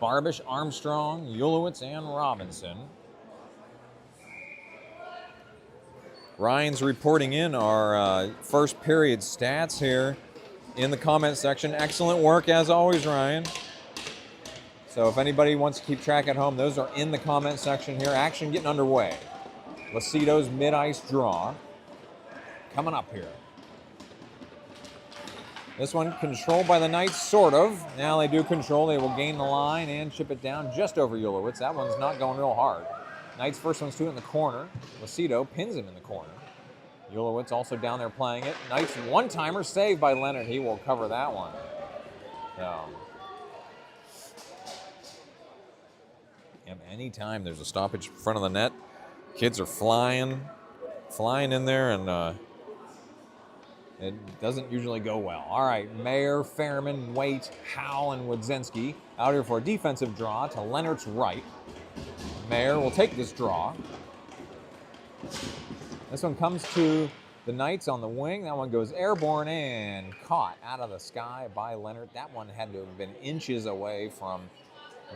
Barbish, Armstrong, Ulowitz, and Robinson. Ryan's reporting in our first period stats here in the comment section. Excellent work as always, Ryan. So if anybody wants to keep track at home, those are in the comment section here. Action getting underway. Lacido's mid-ice draw coming up here. This one controlled by the Knights, sort of. Now they do control. They will gain the line and chip it down just over Ulowitz. That one's not going real hard. Knights first one's to it in the corner. Lacido pins him in the corner. Ulowitz also down there playing it. Knights one-timer saved by Leonard. He will cover that one. Anytime there's a stoppage in front of the net, kids are flying in there, and it doesn't usually go well. All right, Mayer, Fairman, Waite, Howell, and Wodzinski out here for a defensive draw to Leonard's right. Mayer will take this draw. This one comes to the Knights on the wing. That one goes airborne and caught out of the sky by Leonard. That one had to have been inches away from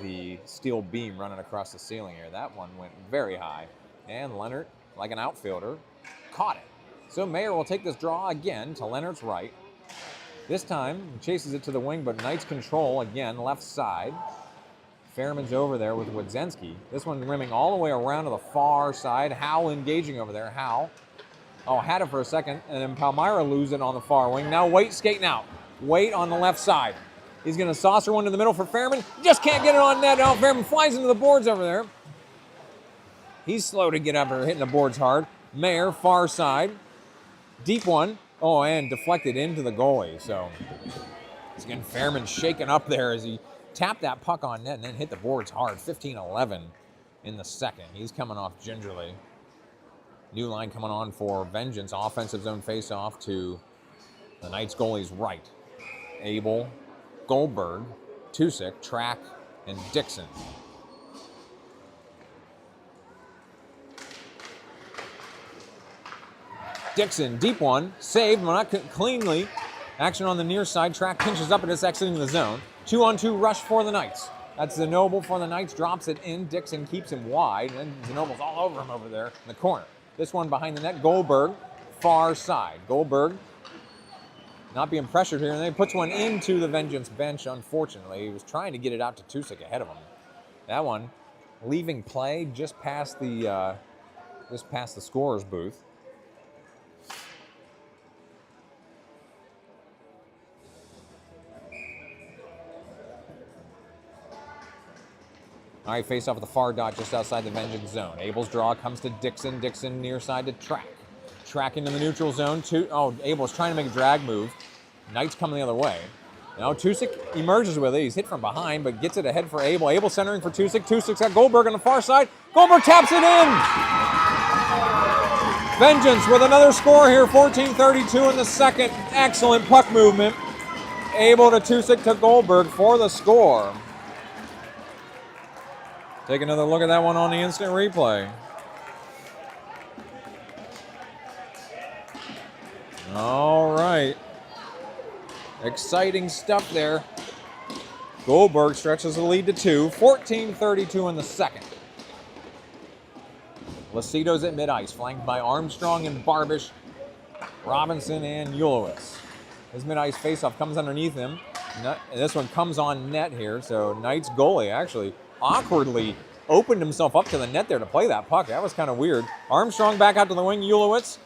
the steel beam running across the ceiling here. That one went very high. And Leonard, like an outfielder, caught it. So Mayer will take this draw again to Leonard's right. This time, he chases it to the wing, but Knights control again, left side. Fairman's over there with Wodzinski. This one rimming all the way around to the far side. Howell engaging over there. Howell, had it for a second, and then Palmyra lose it on the far wing. Now Waite skating out. Waite on the left side. He's going to saucer one to the middle for Fairman. Just can't get it on net. Oh, Fairman flies into the boards over there. He's slow to get up here, hitting the boards hard. Mayer, far side. Deep one. Oh, and deflected into the goalie. So, it's again Fairman shaking up there as he tapped that puck on net and then hit the boards hard. 15-11 in the second. He's coming off gingerly. New line coming on for Vengeance. Offensive zone face-off to the Knights goalie's right. Abel, Goldberg, Tusick, Track, and Dixon. Dixon, deep one, saved, but not cleanly. Action on the near side. Track pinches up and it's exiting the zone. 2-on-2 rush for the Knights. That's Zenoble for the Knights, drops it in. Dixon keeps him wide, and Zenoble's all over him over there in the corner. This one behind the net, Goldberg, far side. Goldberg not being pressured here, and then he puts one into the Vengeance bench, unfortunately. He was trying to get it out to Tusik ahead of him. That one leaving play just past the scorer's booth. All right, face off at the far dot just outside the Vengeance zone. Abel's draw comes to Dixon. Dixon near side to Track. Track into the neutral zone. Abel's trying to make a drag move. Knights coming the other way. Now Tusik emerges with it. He's hit from behind, but gets it ahead for Abel. Abel centering for Tusik. Tusik's got Goldberg on the far side. Goldberg taps it in! Vengeance with another score here, 14:32 in the second. Excellent puck movement. Abel to Tusik to Goldberg for the score. Take another look at that one on the instant replay. All right. Exciting stuff there. Goldberg stretches the lead to 2. 14:32 in the second. Lucido's at mid-ice, flanked by Armstrong and Barbish, Robinson and Ulowitz. His mid-ice faceoff comes underneath him. And this one comes on net here, so Knights goalie actually awkwardly opened himself up to the net there to play that puck. That was kind of weird. Armstrong back out to the wing. Ulowitz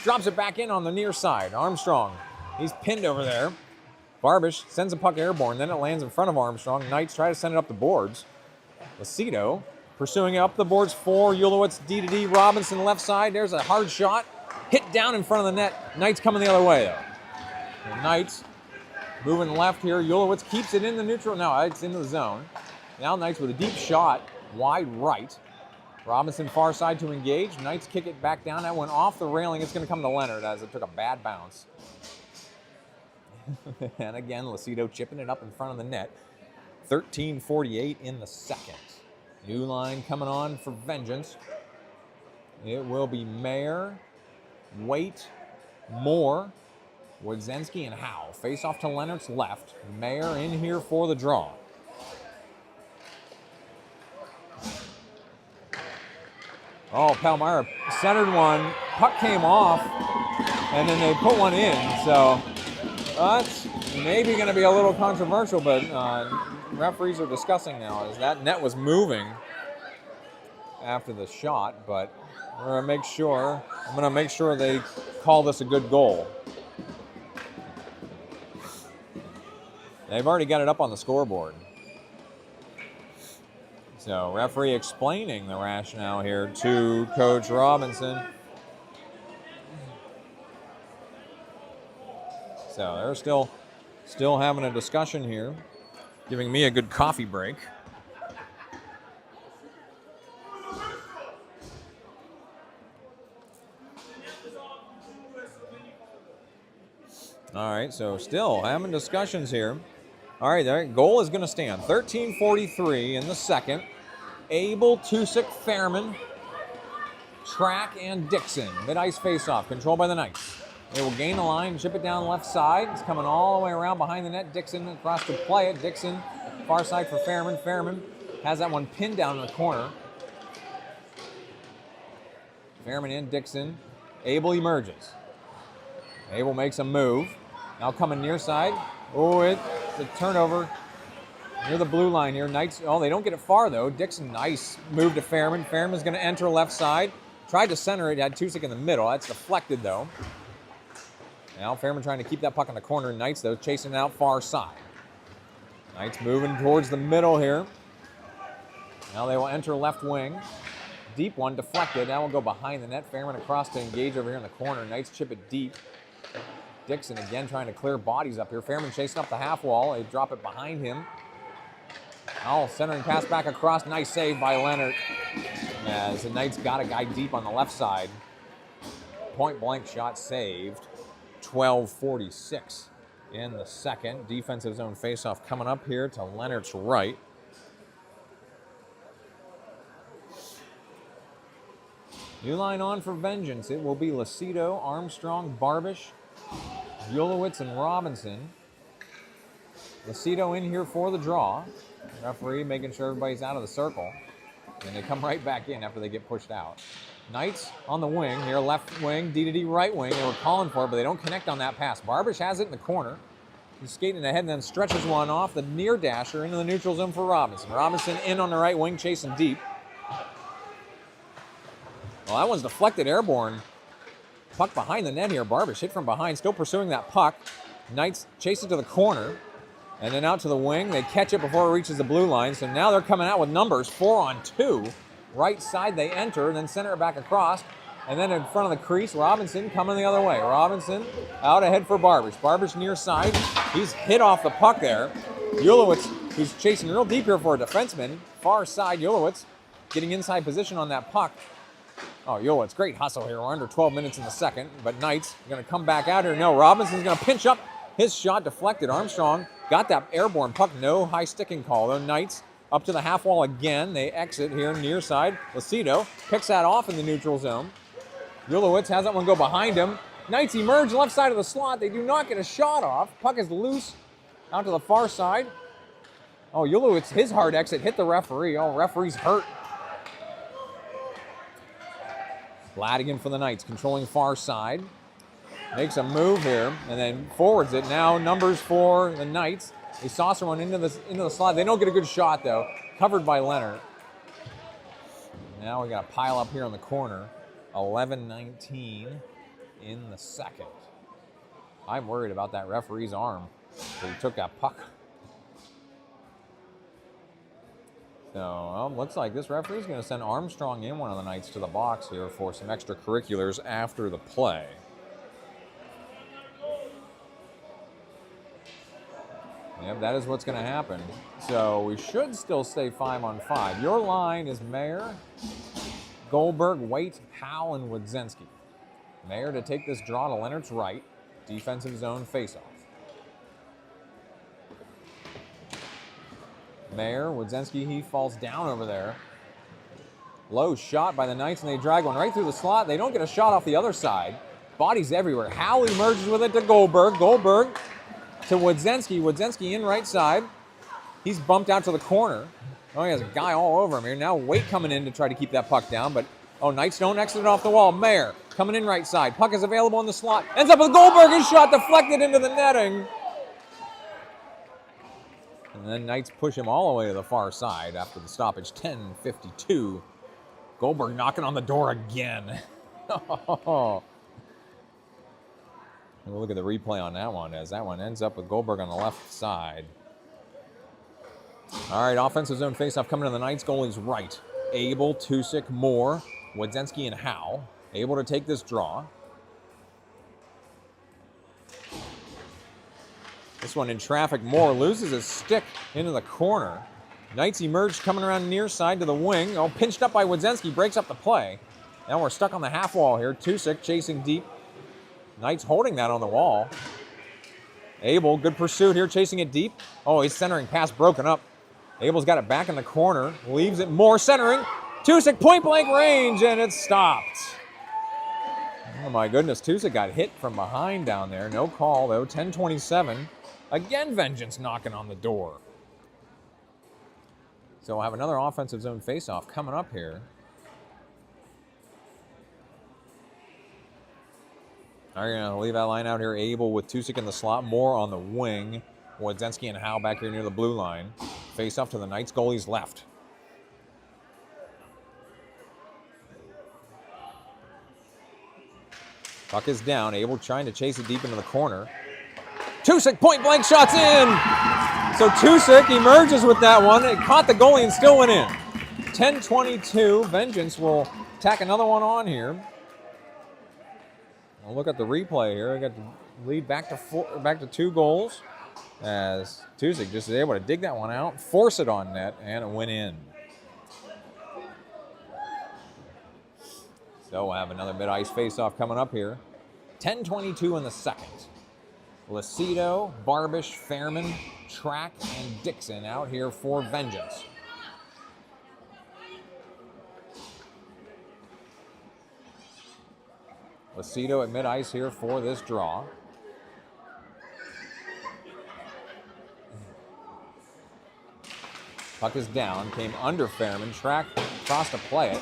drops it back in on the near side. Armstrong, he's pinned over there. Barbish sends a puck airborne, then it lands in front of Armstrong. Knights try to send it up the boards. Lucido pursuing it up the boards for Ulowitz, D-to-D. Robinson left side. There's a hard shot. Hit down in front of the net. Knights coming the other way, though. The Knights moving left here. Ulowitz keeps it in the neutral. No, it's into the zone. Now Knights with a deep shot. Wide right. Robinson far side to engage. Knights kick it back down. That went off the railing. It's going to come to Leonard as it took a bad bounce. And again, Lucido chipping it up in front of the net. 13:48 in the second. New line coming on for Vengeance. It will be Mayer, Waite, Moore, Wodzenski, and Howe. Face off to Leonard's left. Mayer in here for the draw. Oh, Palmyra centered one. Puck came off, and then they put one in. So that's maybe going to be a little controversial, but referees are discussing now as that net was moving after the shot. But we're going to make sure. I'm going to make sure they call this a good goal. They've already got it up on the scoreboard. So referee explaining the rationale here to Coach Robinson. So they're still having a discussion here, giving me a good coffee break. All right, so still having discussions here. All right, their goal is going to stand. 13:43 in the second. Abel, Tusik, Fairman, Track, and Dixon. Mid-ice face-off, controlled by the Knights. They will gain the line, chip it down left side. It's coming all the way around behind the net. Dixon across to play it. Dixon, far side for Fairman. Fairman has that one pinned down in the corner. Fairman in, Dixon. Abel emerges. Abel makes a move. Now coming near side. Oh, it's a turnover near the blue line here. Knights, they don't get it far, though. Dixon, nice move to Fairman. Fairman's going to enter left side. Tried to center it, had Tusik in the middle. That's deflected, though. Now Fairman trying to keep that puck in the corner. Knights, though, chasing it out far side. Knights moving towards the middle here. Now they will enter left wing. Deep one, deflected. That will go behind the net. Fairman across to engage over here in the corner. Knights chip it deep. Dixon again trying to clear bodies up here. Fairman chasing up the half wall. They drop it behind him. Oh, centering pass back across. Nice save by Leonard. As the Knights got a guy deep on the left side. Point blank shot saved. 12:46 in the second. Defensive zone faceoff coming up here to Leonard's right. New line on for Vengeance. It will be Lucido, Armstrong, Barbish, Yulowitz, and Robinson. Lucido in here for the draw. Referee making sure everybody's out of the circle. And they come right back in after they get pushed out. Knights on the wing here, left wing, D right wing. They were calling for it, but they don't connect on that pass. Barbish has it in the corner. He's skating ahead and then stretches one off the near dasher into the neutral zone for Robinson. Robinson in on the right wing, chasing deep. Well, that one's deflected airborne. Puck behind the net here. Barbish hit from behind, still pursuing that puck. Knights chase it to the corner and then out to the wing. They catch it before it reaches the blue line. So now they're coming out with numbers 4-on-2. Right side they enter, then center it back across. And then in front of the crease, Robinson coming the other way. Robinson out ahead for Barbish. Barbish near side. He's hit off the puck there. Yulowitz, who's chasing real deep here for a defenseman. Far side, Yulowitz getting inside position on that puck. Oh, Yulowitz, great hustle here. We're under 12 minutes in the second, but Knights going to come back out here. No, Robinson's going to pinch up. His shot deflected. Armstrong got that airborne puck. No high sticking call, though. Knights up to the half wall again. They exit here near side. Lucido picks that off in the neutral zone. Yulowitz has that one go behind him. Knights emerge left side of the slot. They do not get a shot off. Puck is loose out to the far side. Oh, Yulowitz, his hard exit hit the referee. Oh, referee's hurt. Ladigan for the Knights, controlling far side. Makes a move here and then forwards it. Now numbers for the Knights. They saucer one into the slot. They don't get a good shot though. Covered by Leonard. Now we got a pile up here in the corner. 11-19 in the second. I'm worried about that referee's arm. So he took that puck. So, looks like this referee's going to send Armstrong in one of the Knights to the box here for some extracurriculars after the play. Yep, that is what's going to happen. So we should still stay 5-on-5. Your line is Mayer, Goldberg, Waite, Howe, and Wodzinski. Mayer to take this draw to Leonard's right. Defensive zone faceoff. Mayer, Wodzinski, he falls down over there. Low shot by the Knights, and they drag one right through the slot. They don't get a shot off the other side. Bodies everywhere. Howe emerges with it to Goldberg. Goldberg to Wodzinski. Wodzinski in right side. He's bumped out to the corner. Oh, he has a guy all over him here. Now Waite coming in to try to keep that puck down, but Knights don't exit it off the wall. Mayer coming in right side. Puck is available in the slot. Ends up with Goldberg. His shot deflected into the netting. And then Knights push him all the way to the far side after the stoppage. 10:52. Goldberg knocking on the door again. We'll look at the replay on that one as that one ends up with Goldberg on the left side. All right, offensive zone faceoff coming to the Knights. Goalie's right. Abel, Tusick, Moore, Wodzinski, and Howe. Able to take this draw. This one in traffic. Moore loses his stick into the corner. Knights emerge coming around near side to the wing. Pinched up by Wodzinski, breaks up the play. Now we're stuck on the half wall here. Tusick chasing deep. Knights holding that on the wall. Abel, good pursuit here, chasing it deep. He's centering, pass broken up. Abel's got it back in the corner, leaves it. Moore centering. Tusick point blank range, and it's stopped. Oh my goodness, Tusick got hit from behind down there. No call though. 10:27. Again, Vengeance knocking on the door. So we'll have another offensive zone faceoff coming up here. Are you going to leave that line out here? Abel with Tusick in the slot. Moore on the wing. Wodzinski and Howe back here near the blue line. Face off to the Knights goalie's left. Puck is down. Abel trying to chase it deep into the corner. Tusick point blank shots in. So Tusick emerges with that one. It caught the goalie and still went in. 10:22. Vengeance will tack another one on here. We'll look at the replay here. We got the lead back to 2 goals as Tusick just is able to dig that one out, force it on net, and it went in. So we'll have another mid-ice face-off coming up here. 10:22 in the second. Lucido, Barbish, Fairman, Track, and Dixon out here for Vengeance. Lucido at mid-ice here for this draw. Puck is down, came under Fairman, track across to play it,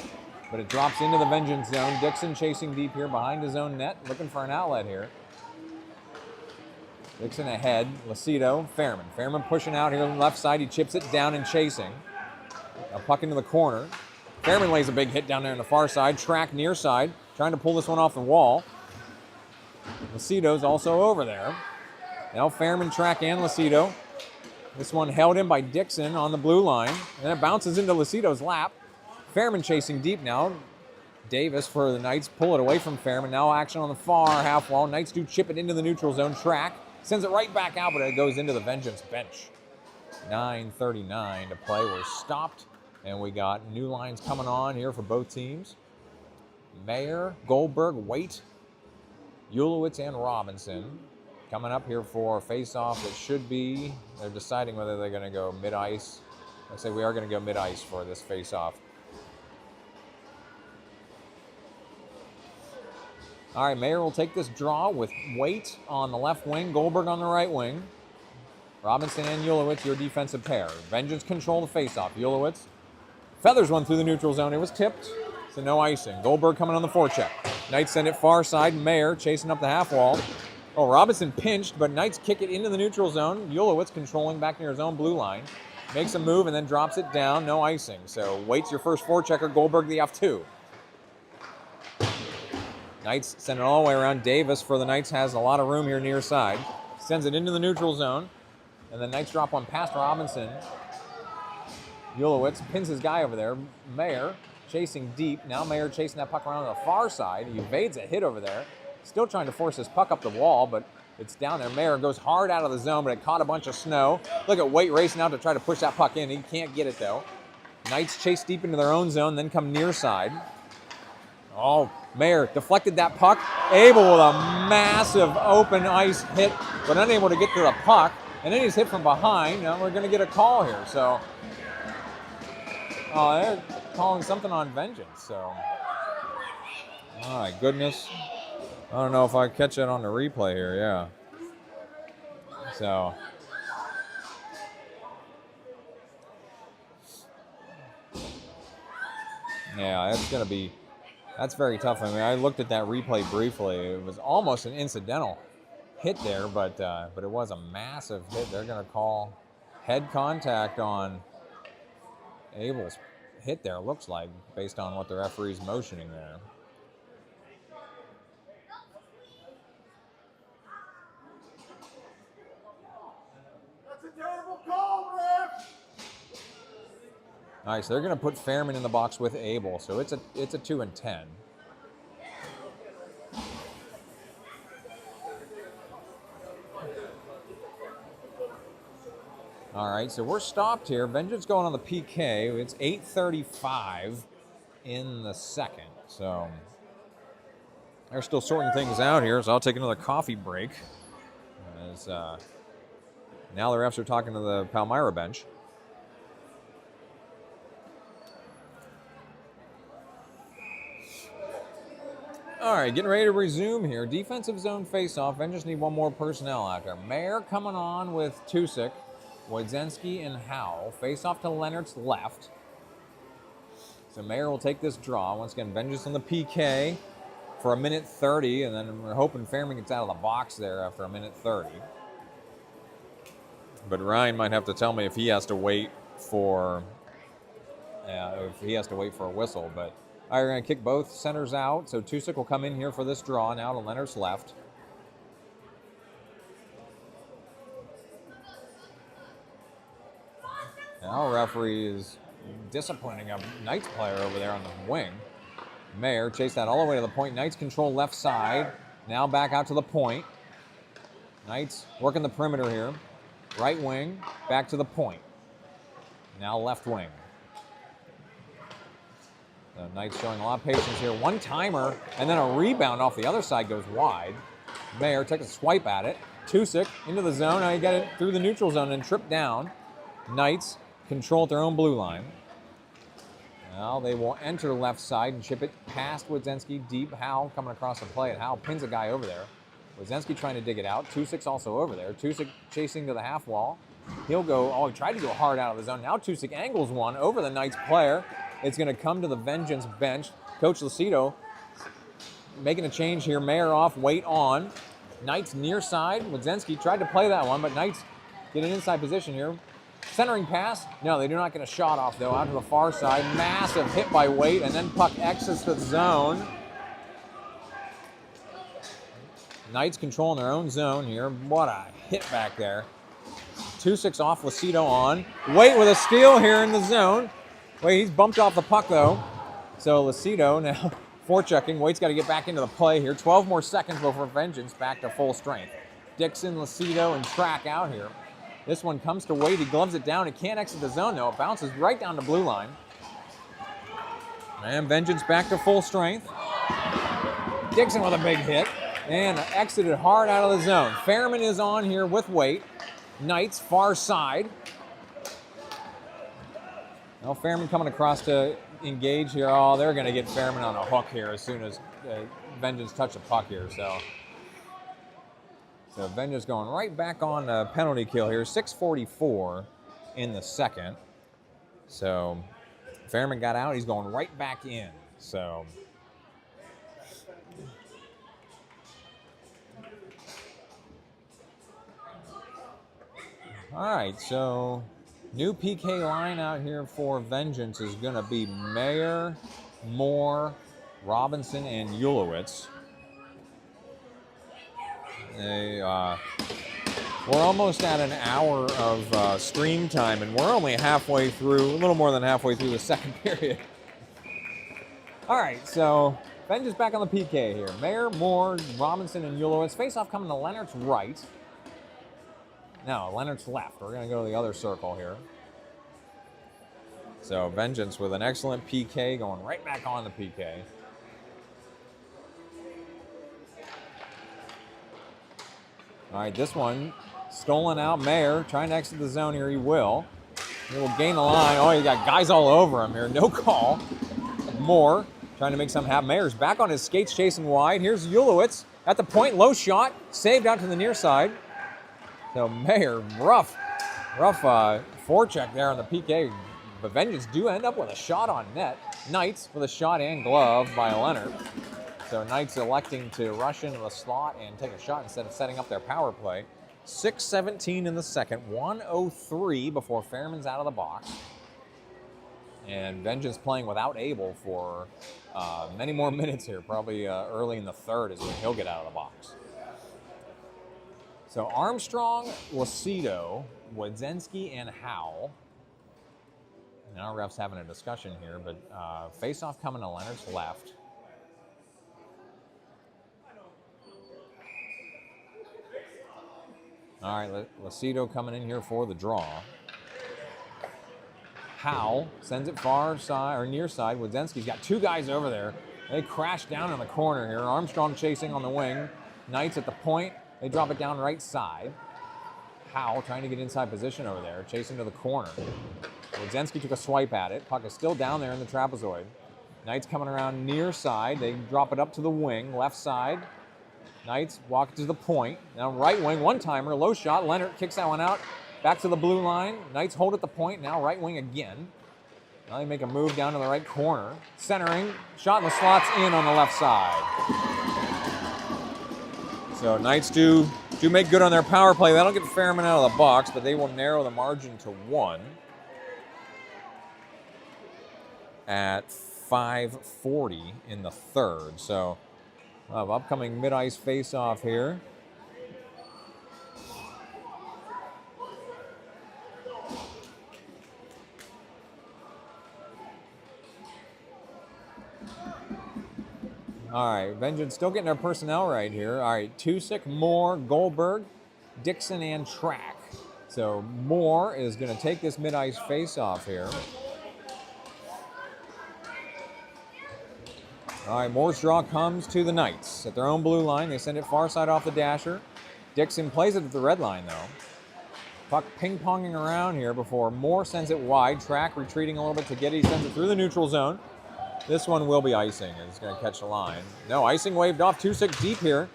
but it drops into the Vengeance zone. Dixon chasing deep here behind his own net, looking for an outlet here. Dixon ahead, Lucido, Fairman. Fairman pushing out here on the left side, he chips it down and chasing. A puck into the corner. Fairman lays a big hit down there on the far side, track near side, trying to pull this one off the wall. Lucido's also over there. Now Fairman track and Lucido. This one held in by Dixon on the blue line, and it bounces into Lucido's lap. Fairman chasing deep now. Davis for the Knights, pull it away from Fairman. Now action on the far half wall. Knights do chip it into the neutral zone. Track sends it right back out, but it goes into the Vengeance bench. 9:39 to play. We're stopped, and we got new lines coming on here for both teams. Mayer, Goldberg, Waite, Ulowitz, and Robinson coming up here for a face-off that should be, they're deciding whether they're going to go mid-ice. I say we are going to go mid-ice for this face-off. All right, Mayer will take this draw with Waite on the left wing, Goldberg on the right wing. Robinson and Ulowitz, your defensive pair. Vengeance control the face-off. Ulowitz feathers one through the neutral zone. It was tipped, so no icing. Goldberg coming on the forecheck. Knights send it far side. Mayer chasing up the half wall. Oh, Robinson pinched, but Knights kick it into the neutral zone. Ulowitz controlling back near his own blue line. Makes a move and then drops it down. No icing. So Waite's your first forechecker. Goldberg the F2. Knights send it all the way around. Davis for the Knights has a lot of room here near side. Sends it into the neutral zone. And the Knights drop one past Robinson. Ulowitz pins his guy over there. Mayer chasing deep. Now Mayer chasing that puck around on the far side. He evades a hit over there. Still trying to force his puck up the wall, but it's down there. Mayer goes hard out of the zone, but it caught a bunch of snow. Look at Waite racing out to try to push that puck in. He can't get it, though. Knights chase deep into their own zone, then come near side. Oh, Mayer deflected that puck. Abel with a massive open ice hit, but unable to get to the puck. And then he's hit from behind. Now we're going to get a call here. So, they're calling something on Vengeance. So, oh my goodness. I don't know if I catch it on the replay here. Yeah. So. Yeah, that's going to be. That's very tough. I mean, I looked at that replay briefly. It was almost an incidental hit there, but it was a massive hit. They're going to call head contact on Abel's hit there, looks like, based on what the referee's motioning there. That's a terrible call, ref! All right, so they're going to put Fairman in the box with Abel, so it's a 2 and 10. All right, so we're stopped here. Vengeance going on the PK. It's 8:35 in the second, so they're still sorting things out here. So I'll take another coffee break. As now the refs are talking to the Palmyra bench. All right, getting ready to resume here. Defensive zone face-off. Vengeance need one more personnel out there. Mayer coming on with Tusick, Wojzenski, and Howe. Face-off to Leonard's left. So Mayer will take this draw. Once again, Vengeance on the PK for 1:30, and then we're hoping Fairman gets out of the box there after 1:30. But Ryan might have to tell me if he has to wait for a whistle, but all right, we're going to kick both centers out. So Tusick will come in here for this draw now to Leonard's left. Now referee is disciplining a Knights player over there on the wing. Mayer chased that all the way to the point. Knights control left side. Now back out to the point. Knights working the perimeter here. Right wing, back to the point. Now left wing. The Knights showing a lot of patience here. One timer, and then a rebound off the other side goes wide. Mayer takes a swipe at it. Tusick into the zone. Now you got it through the neutral zone and tripped down. Knights control at their own blue line. Well, they will enter left side and chip it past Wadzenski deep. Howe coming across the play, and Howe pins a guy over there. Wadzenski trying to dig it out. Tusick's also over there. Tusick chasing to the half wall. He'll go, oh, he tried to go hard out of the zone. Now Tusick angles one over the Knights player. It's going to come to the Vengeance bench. Coach Lucido making a change here. Mayer off, Waite on. Knights near side. Wadzenski tried to play that one, but Knights get an inside position here. Centering pass. No, they do not get a shot off, though, out to the far side. Massive hit by Waite, and then puck exits the zone. Knights controlling their own zone here. What a hit back there. 2-6 off, Lucido on. Waite with a steal here in the zone. Wait, he's bumped off the puck, though. So Lucido now forechecking. Waite's got to get back into the play here. 12 more seconds before Vengeance back to full strength. Dixon, Lucido, and Track out here. This one comes to Waite. He gloves it down. He can't exit the zone, though. It bounces right down the blue line. And Vengeance back to full strength. Dixon with a big hit. And exited hard out of the zone. Fairman is on here with Waite. Knights, far side. Now Fairman coming across to engage here. Oh, they're going to get Fairman on a hook here as soon as Vengeance touch the puck here. So Vengeance going right back on the penalty kill here. 6:44 in the second. So Fairman got out. He's going right back in. So all right, so new PK line out here for Vengeance is going to be Mayer, Moore, Robinson, and Ulowitz. We're almost at an hour of stream time, and we're only halfway through, a little more than halfway through the second period. All right, so Vengeance back on the PK here. Mayer, Moore, Robinson, and Ulowitz. Face-off coming to Leonard's right. No, Leonard's left. We're going to go to the other circle here. So Vengeance with an excellent PK going right back on the PK. All right, this one stolen out. Mayer trying to exit the zone here. He will. He will gain the line. Oh, he got guys all over him here. No call. Moore trying to make something happen. Mayer's back on his skates chasing wide. Here's Ulowitz at the point. Low shot. Saved out to the near side. So Mayer, rough forecheck there on the PK. But Vengeance do end up with a shot on net. Knights with a shot and glove by Leonard. So Knights electing to rush into the slot and take a shot instead of setting up their power play. 6:17 in the second, 1:03 before Fairman's out of the box. And Vengeance playing without Abel for many more minutes here. Probably early in the third is when he'll get out of the box. So Armstrong, Lucido, Wadzenski, and Howe. Now ref's having a discussion here, but face-off coming to Leonard's left. All right, Lucido coming in here for the draw. Howe sends it far side or near side. Wadzenski's got two guys over there. They crash down in the corner here. Armstrong chasing on the wing. Knights at the point. They drop it down right side. Howe trying to get inside position over there, chasing to the corner. Wadzenski took a swipe at it. Puck is still down there in the trapezoid. Knights coming around near side. They drop it up to the wing, left side. Knights walk to the point. Now right wing, one-timer, low shot. Leonard kicks that one out. Back to the blue line. Knights hold at the point. Now right wing again. Now they make a move down to the right corner. Centering. Shot in the slots in on the left side. So Knights do make good on their power play. That'll get Fairman out of the box, but they will narrow the margin to 1 at 5:40 in the third. So upcoming mid-ice face-off here. All right, Vengeance still getting their personnel right here. All right, Tusick, Moore, Goldberg, Dixon, and Track. So Moore is going to take this mid-ice face-off here. All right, Moore's draw comes to the Knights at their own blue line. They send it far side off the dasher. Dixon plays it at the red line, though. Puck ping-ponging around here before Moore sends it wide. Track retreating a little bit to Getty, sends it through the neutral zone. This one will be icing. It's going to catch the line. No, icing waved off. 2-6 deep here.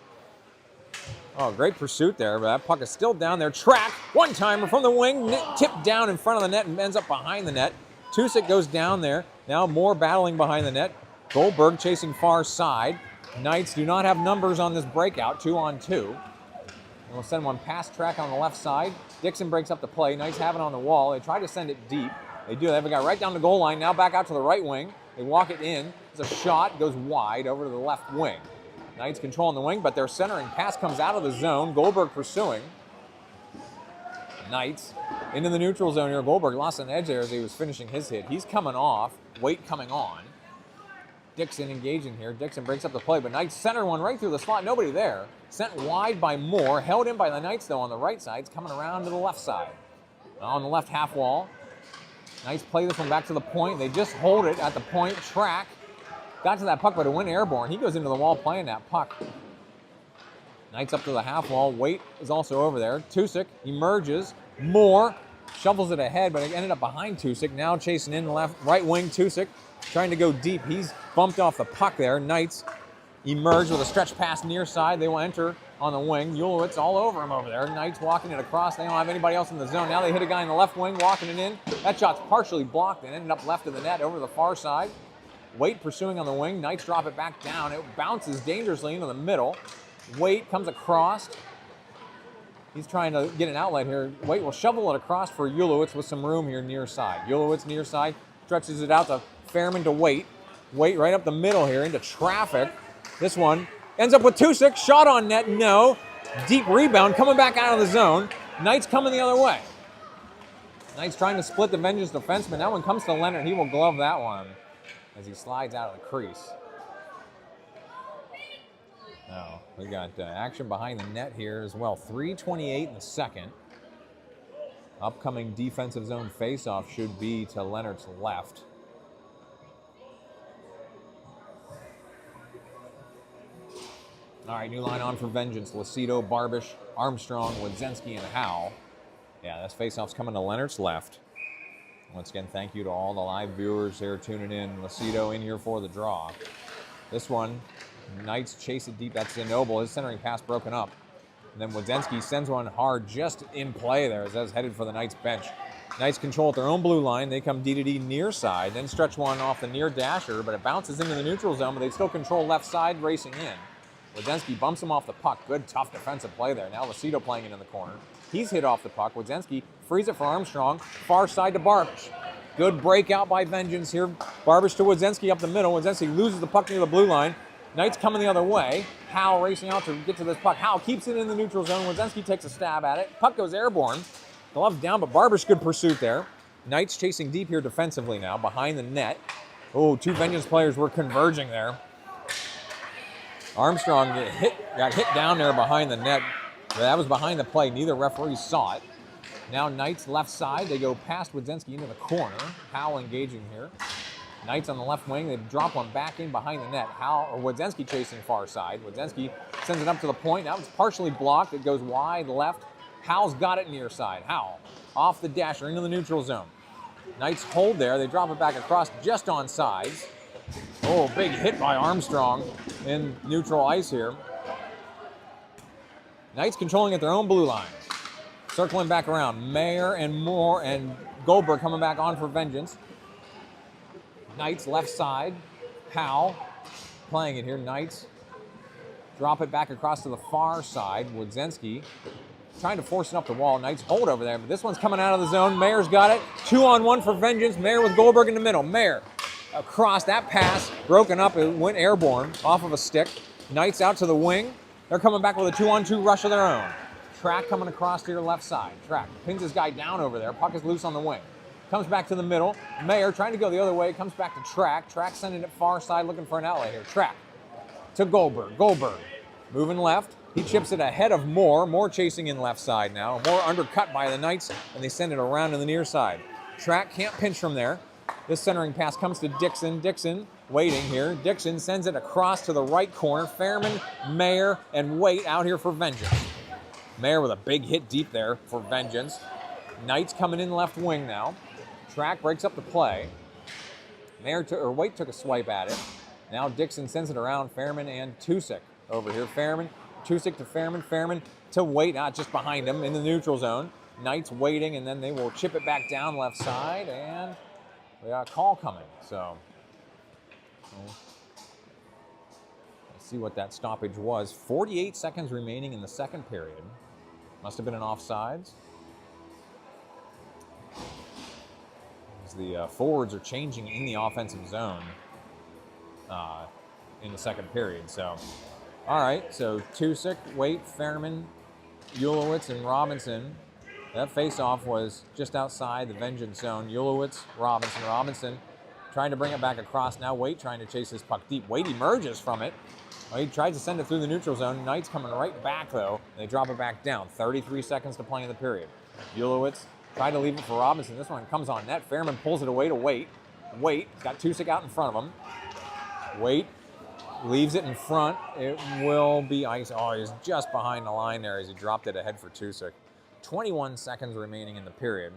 Oh, great pursuit there, but that puck is still down there. Track, one-timer from the wing, tipped down in front of the net and ends up behind the net. Tusick goes down there. Now Moore battling behind the net. Goldberg chasing far side. Knights do not have numbers on this breakout, 2-on-2. We'll send one past Track on the left side. Dixon breaks up the play. Knights have it on the wall. They try to send it deep. They do. They have a guy right down the goal line. Now back out to the right wing. They walk it in. It's a shot. Goes wide over to the left wing. Knights controlling the wing, but their centering pass comes out of the zone. Goldberg pursuing. Knights into the neutral zone here. Goldberg lost an edge there as he was finishing his hit. He's coming off. Waite coming on. Dixon engaging here. Dixon breaks up the play, but Knights center one right through the slot. Nobody there. Sent wide by Moore. Held in by the Knights, though, on the right side. It's coming around to the left side. On the left half wall. Knights play this one back to the point. They just hold it at the point. Track got to that puck, but it went airborne. He goes into the wall playing that puck. Knights up to the half wall. Waite is also over there. Tusick emerges. Moore shovels it ahead, but it ended up behind Tusick. Now chasing in left, right wing. Tusick trying to go deep. He's bumped off the puck there. Knights emerge with a stretch pass near side. They will enter on the wing. Ulowitz all over him over there. Knights walking it across. They don't have anybody else in the zone. Now they hit a guy in the left wing, walking it in. That shot's partially blocked and ended up left of the net over to the far side. Waite pursuing on the wing. Knights drop it back down. It bounces dangerously into the middle. Waite comes across. He's trying to get an outlet here. Waite will shovel it across for Ulowitz with some room here near side. Ulowitz near side stretches it out to Fairman to Waite. Waite right up the middle here into traffic. This one ends up with Tusick. Shot on net, no. Deep rebound coming back out of the zone. Knights coming the other way. Knights trying to split the Vengeance defenseman. That one comes to Leonard. He will glove that one as he slides out of the crease. Now, we got action behind the net here as well. 3:28 in the second. Upcoming defensive zone faceoff should be to Leonard's left. All right, new line on for Vengeance. Lucido, Barbish, Armstrong, Wadzenski, and Howe. Yeah, this faceoff's coming to Leonard's left. Once again, thank you to all the live viewers here tuning in. Lucido in here for the draw. This one, Knights chase it deep. That's Zinobel. His centering pass broken up. And then Wadzenski sends one hard just in play there as that's headed for the Knights bench. Knights control at their own blue line. They come D-to-D near side, then stretch one off the near dasher, but it bounces into the neutral zone, but they still control left side racing in. Wadzenski bumps him off the puck. Good, tough defensive play there. Now Lucido playing it in the corner. He's hit off the puck. Wadzenski frees it for Armstrong. Far side to Barbish. Good breakout by Vengeance here. Barbish to Wadzenski up the middle. Wadzenski loses the puck near the blue line. Knights coming the other way. Howe racing out to get to this puck. Howe keeps it in the neutral zone. Wadzenski takes a stab at it. Puck goes airborne. Gloves down, but Barbish, good pursuit there. Knights chasing deep here defensively now, behind the net. Oh, two Vengeance players were converging there. Armstrong got hit down there behind the net. That was behind the play. Neither referee saw it. Now Knights left side. They go past Wadzenski into the corner. Howe engaging here. Knights on the left wing. They drop one back in behind the net. Wadzenski chasing far side. Wadzenski sends it up to the point. Now it's partially blocked. It goes wide left. Howe's got it near side. Howe off the dasher into the neutral zone. Knights hold there. They drop it back across just on sides. Oh, big hit by Armstrong in neutral ice here. Knights controlling at their own blue line. Circling back around. Mayer and Moore and Goldberg coming back on for Vengeance. Knights left side. Howe playing it here. Knights drop it back across to the far side. Wadzenski trying to force it up the wall. Knights hold over there, but this one's coming out of the zone. Mayer's got it. 2-on-1 for Vengeance. Mayer with Goldberg in the middle. Mayer across that pass, broken up. It went airborne off of a stick. Knights out to the wing. They're coming back with a 2-on-2 rush of their own. Track coming across to your left side. Track pins his guy down over there. Puck is loose on the wing. Comes back to the middle. Mayer trying to go the other way. Comes back to Track. Track sending it far side looking for an outlet here. Track to Goldberg. Goldberg moving left. He chips it ahead of Moore. Moore chasing in left side now. Moore undercut by the Knights, and they send it around to the near side. Track can't pinch from there. This centering pass comes to Dixon. Dixon waiting here. Dixon sends it across to the right corner. Fairman, Mayer, and Waite out here for Vengeance. Mayer with a big hit deep there for Vengeance. Knight's coming in left wing now. Track breaks up the play. Waite took a swipe at it. Now Dixon sends it around. Fairman and Tusick over here. Tusick to Fairman to Waite, not just behind him in the neutral zone. Knight's waiting, and then they will chip it back down left side, and we got a call coming. So let's see what that stoppage was. 48 seconds remaining in the second period. Must have been an offsides. As the forwards are changing in the offensive zone in the second period. So, all right, so Tusick, Waite, Fairman, Ulowitz, and Robinson. That face-off was just outside the vengeance zone. Ulowitz, Robinson trying to bring it back across. Now Waite trying to chase his puck deep. Waite emerges from it. Well, he tries to send it through the neutral zone. Knight's coming right back, though. They drop it back down. 33 seconds to play in the period. Ulowitz tried to leave it for Robinson. This one comes on net. Fairman pulls it away to Waite. Waite's got Tusick out in front of him. Waite leaves it in front. It will be ice. Oh, he's just behind the line there as he dropped it ahead for Tusick. 21 seconds remaining in the period.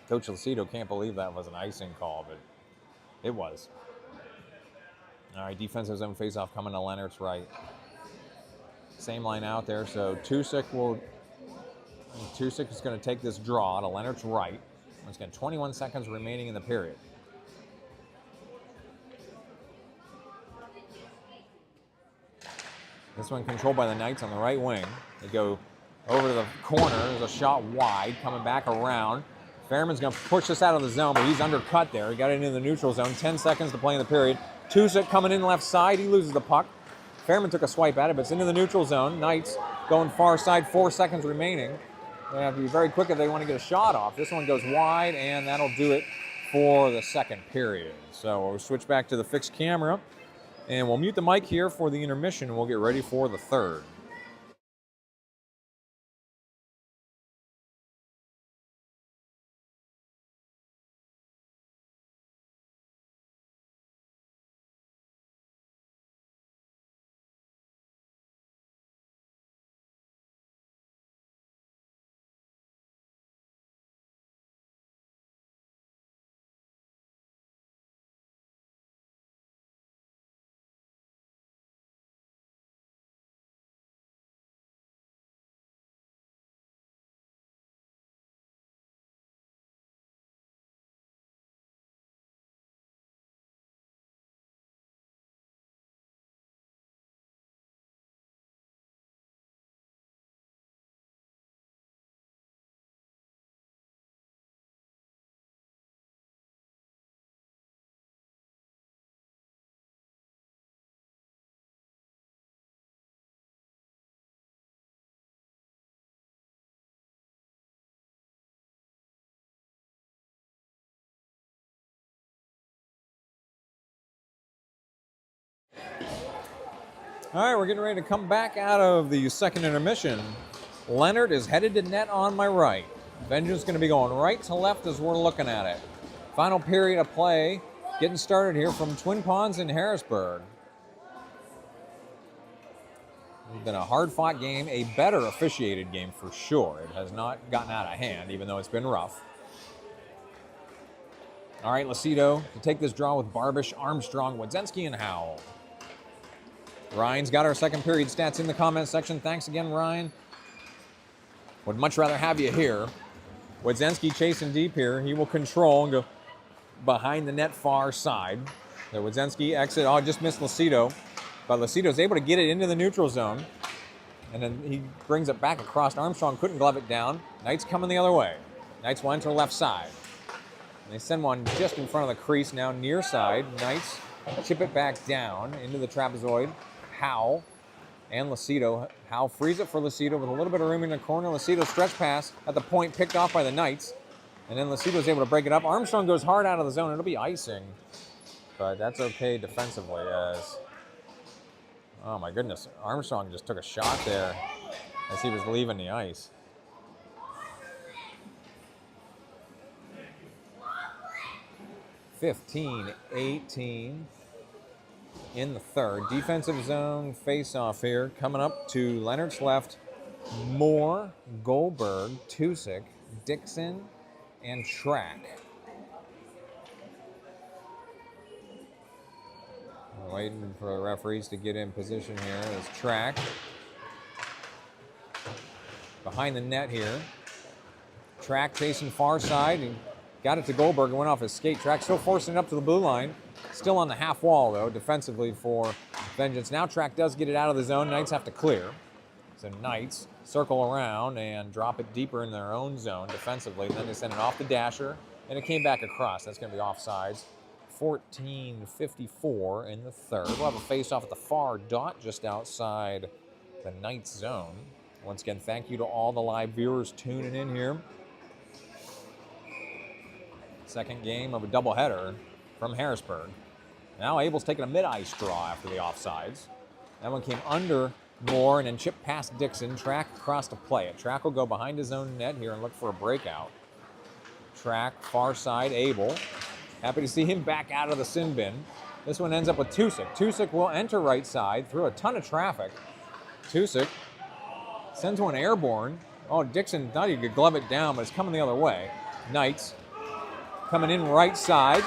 Coach Lucido can't believe that was an icing call, but it was. All right, defensive zone faceoff coming to Leonard's right. Same line out there, so Tusick is going to take this draw to Leonard's right. It's got 21 seconds remaining in the period. This one controlled by the Knights on the right wing. They go over to the corner. There's a shot wide, coming back around. Fairman's going to push this out of the zone, but he's undercut there. He got it into the neutral zone. 10 seconds to play in the period. Tusick coming in left side. He loses the puck. Fairman took a swipe at it, but it's into the neutral zone. Knights going far side. 4 seconds remaining. They have to be very quick if they want to get a shot off. This one goes wide, and that'll do it for the second period. So we'll switch back to the fixed camera, and we'll mute the mic here for the intermission, and we'll get ready for the third. All right, we're getting ready to come back out of the second intermission. Leonard is headed to net on my right. Vengeance going to be going right to left as we're looking at it. Final period of play getting started here from Twin Ponds in Harrisburg. It's been a hard-fought game, a better officiated game for sure. It has not gotten out of hand, even though it's been rough. All right, Lucido to take this draw with Barbish, Armstrong, Wadzenski, and Howell. Ryan's got our second period stats in the comment section. Thanks again, Ryan. Would much rather have you here. Wadzenski chasing deep here. He will control and go behind the net far side. So Wadzenski exit. Oh, just missed Lucido. But Lucido's able to get it into the neutral zone. And then he brings it back across. Armstrong couldn't glove it down. Knights coming the other way. Knights went to the left side. And they send one just in front of the crease now, near side. Knights chip it back down into the trapezoid. Howe and Lucido. Howe frees it for Lucido with a little bit of room in the corner. Lucido stretch pass at the point, picked off by the Knights. And then Lucido's able to break it up. Armstrong goes hard out of the zone. It'll be icing. But that's okay defensively as... Oh my goodness. Armstrong just took a shot there as he was leaving the ice. (15-18) in the third. Defensive zone face-off here. Coming up to Leonard's left. Moore, Goldberg, Tusick, Dixon, and Track. We're waiting for the referees to get in position here. There's Track. Behind the net here. Track facing far side. And got it to Goldberg and went off his skate. Track still forcing it up to the blue line. Still on the half wall, though, defensively for Vengeance. Now Track does get it out of the zone. Knights have to clear. So Knights circle around and drop it deeper in their own zone defensively. And then they send it off the dasher, and it came back across. That's going to be offsides. 14:54 in the third. We'll have a face-off at the far dot just outside the Knights zone. Once again, thank you to all the live viewers tuning in here. Second game of a doubleheader from Harrisburg. Now Abel's taking a mid-ice draw after the offsides. That one came under Moore and then chipped past Dixon. Track across to play it. Track will go behind his own net here and look for a breakout. Track, far side, Abel. Happy to see him back out of the sin bin. This one ends up with Tusick. Tusick will enter right side through a ton of traffic. Tusick sends one airborne. Oh, Dixon thought he could glove it down, but it's coming the other way. Knights coming in right side.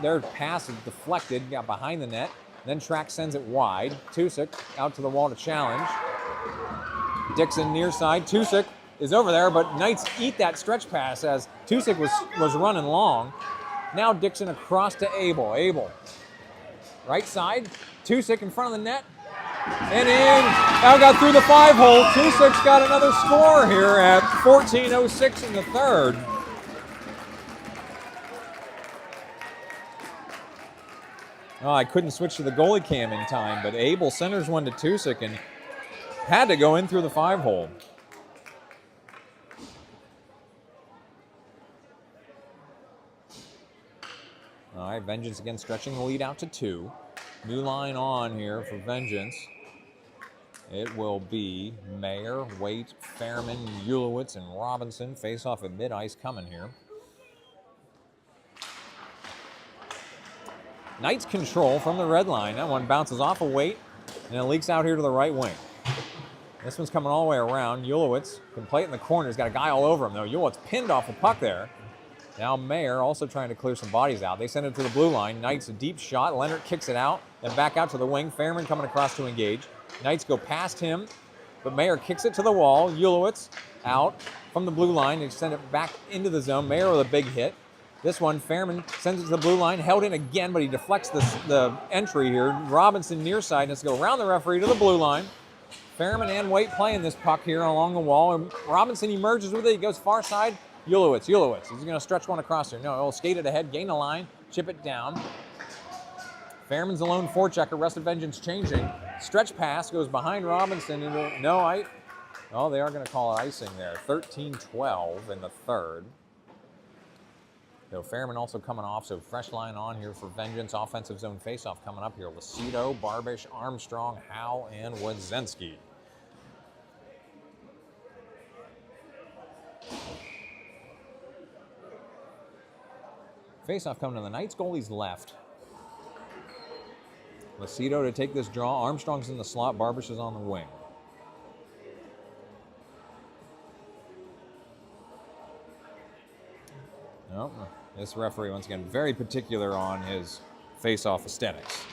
Their pass is deflected, got behind the net. Then Track sends it wide. Tusick out to the wall to challenge. Dixon near side. Tusick is over there, but Knights eat that stretch pass as Tusick was running long. Now Dixon across to Abel. Abel, right side. Tusick in front of the net. And in. Now got through the 5-hole. Tusick's got another score here at 14:06 in the third. Oh, I couldn't switch to the goalie cam in time, but Abel centers one to Tusick and had to go in through the 5-hole. All right, Vengeance again stretching the lead out to 2. New line on here for Vengeance. It will be Mayer, Waite, Fairman, Ulowitz, and Robinson. Face off at mid-ice coming here. Knights control from the red line. That one bounces off a Waite, and it leaks out here to the right wing. This one's coming all the way around. Ulowitz can play it in the corner. He's got a guy all over him, though. Ulowitz pinned off a puck there. Now Mayer also trying to clear some bodies out. They send it to the blue line. Knights a deep shot. Leonard kicks it out, then back out to the wing. Fairman coming across to engage. Knights go past him, but Mayer kicks it to the wall. Ulowitz out from the blue line. They send it back into the zone. Mayer with a big hit. This one, Fairman sends it to the blue line. Held in again, but he deflects the entry here. Robinson near side. Let's go around the referee to the blue line. Fairman and Waite playing this puck here along the wall. And Robinson emerges with it. He goes far side. Ulowitz. He's going to stretch one across there. No, he'll skate it ahead, gain a line, chip it down. Fairman's a lone forechecker. Rest of Vengeance changing. Stretch pass goes behind Robinson. They are going to call it icing there. 13-12 in the third. So Fairman also coming off, so fresh line on here for Vengeance. Offensive zone faceoff coming up here. Lucido, Barbish, Armstrong, Howe, and Wadzenski. Faceoff coming to the Knights goalie's left. Lucido to take this draw. Armstrong's in the slot. Barbish is on the wing. Nope. This referee, once again, very particular on his face-off aesthetics.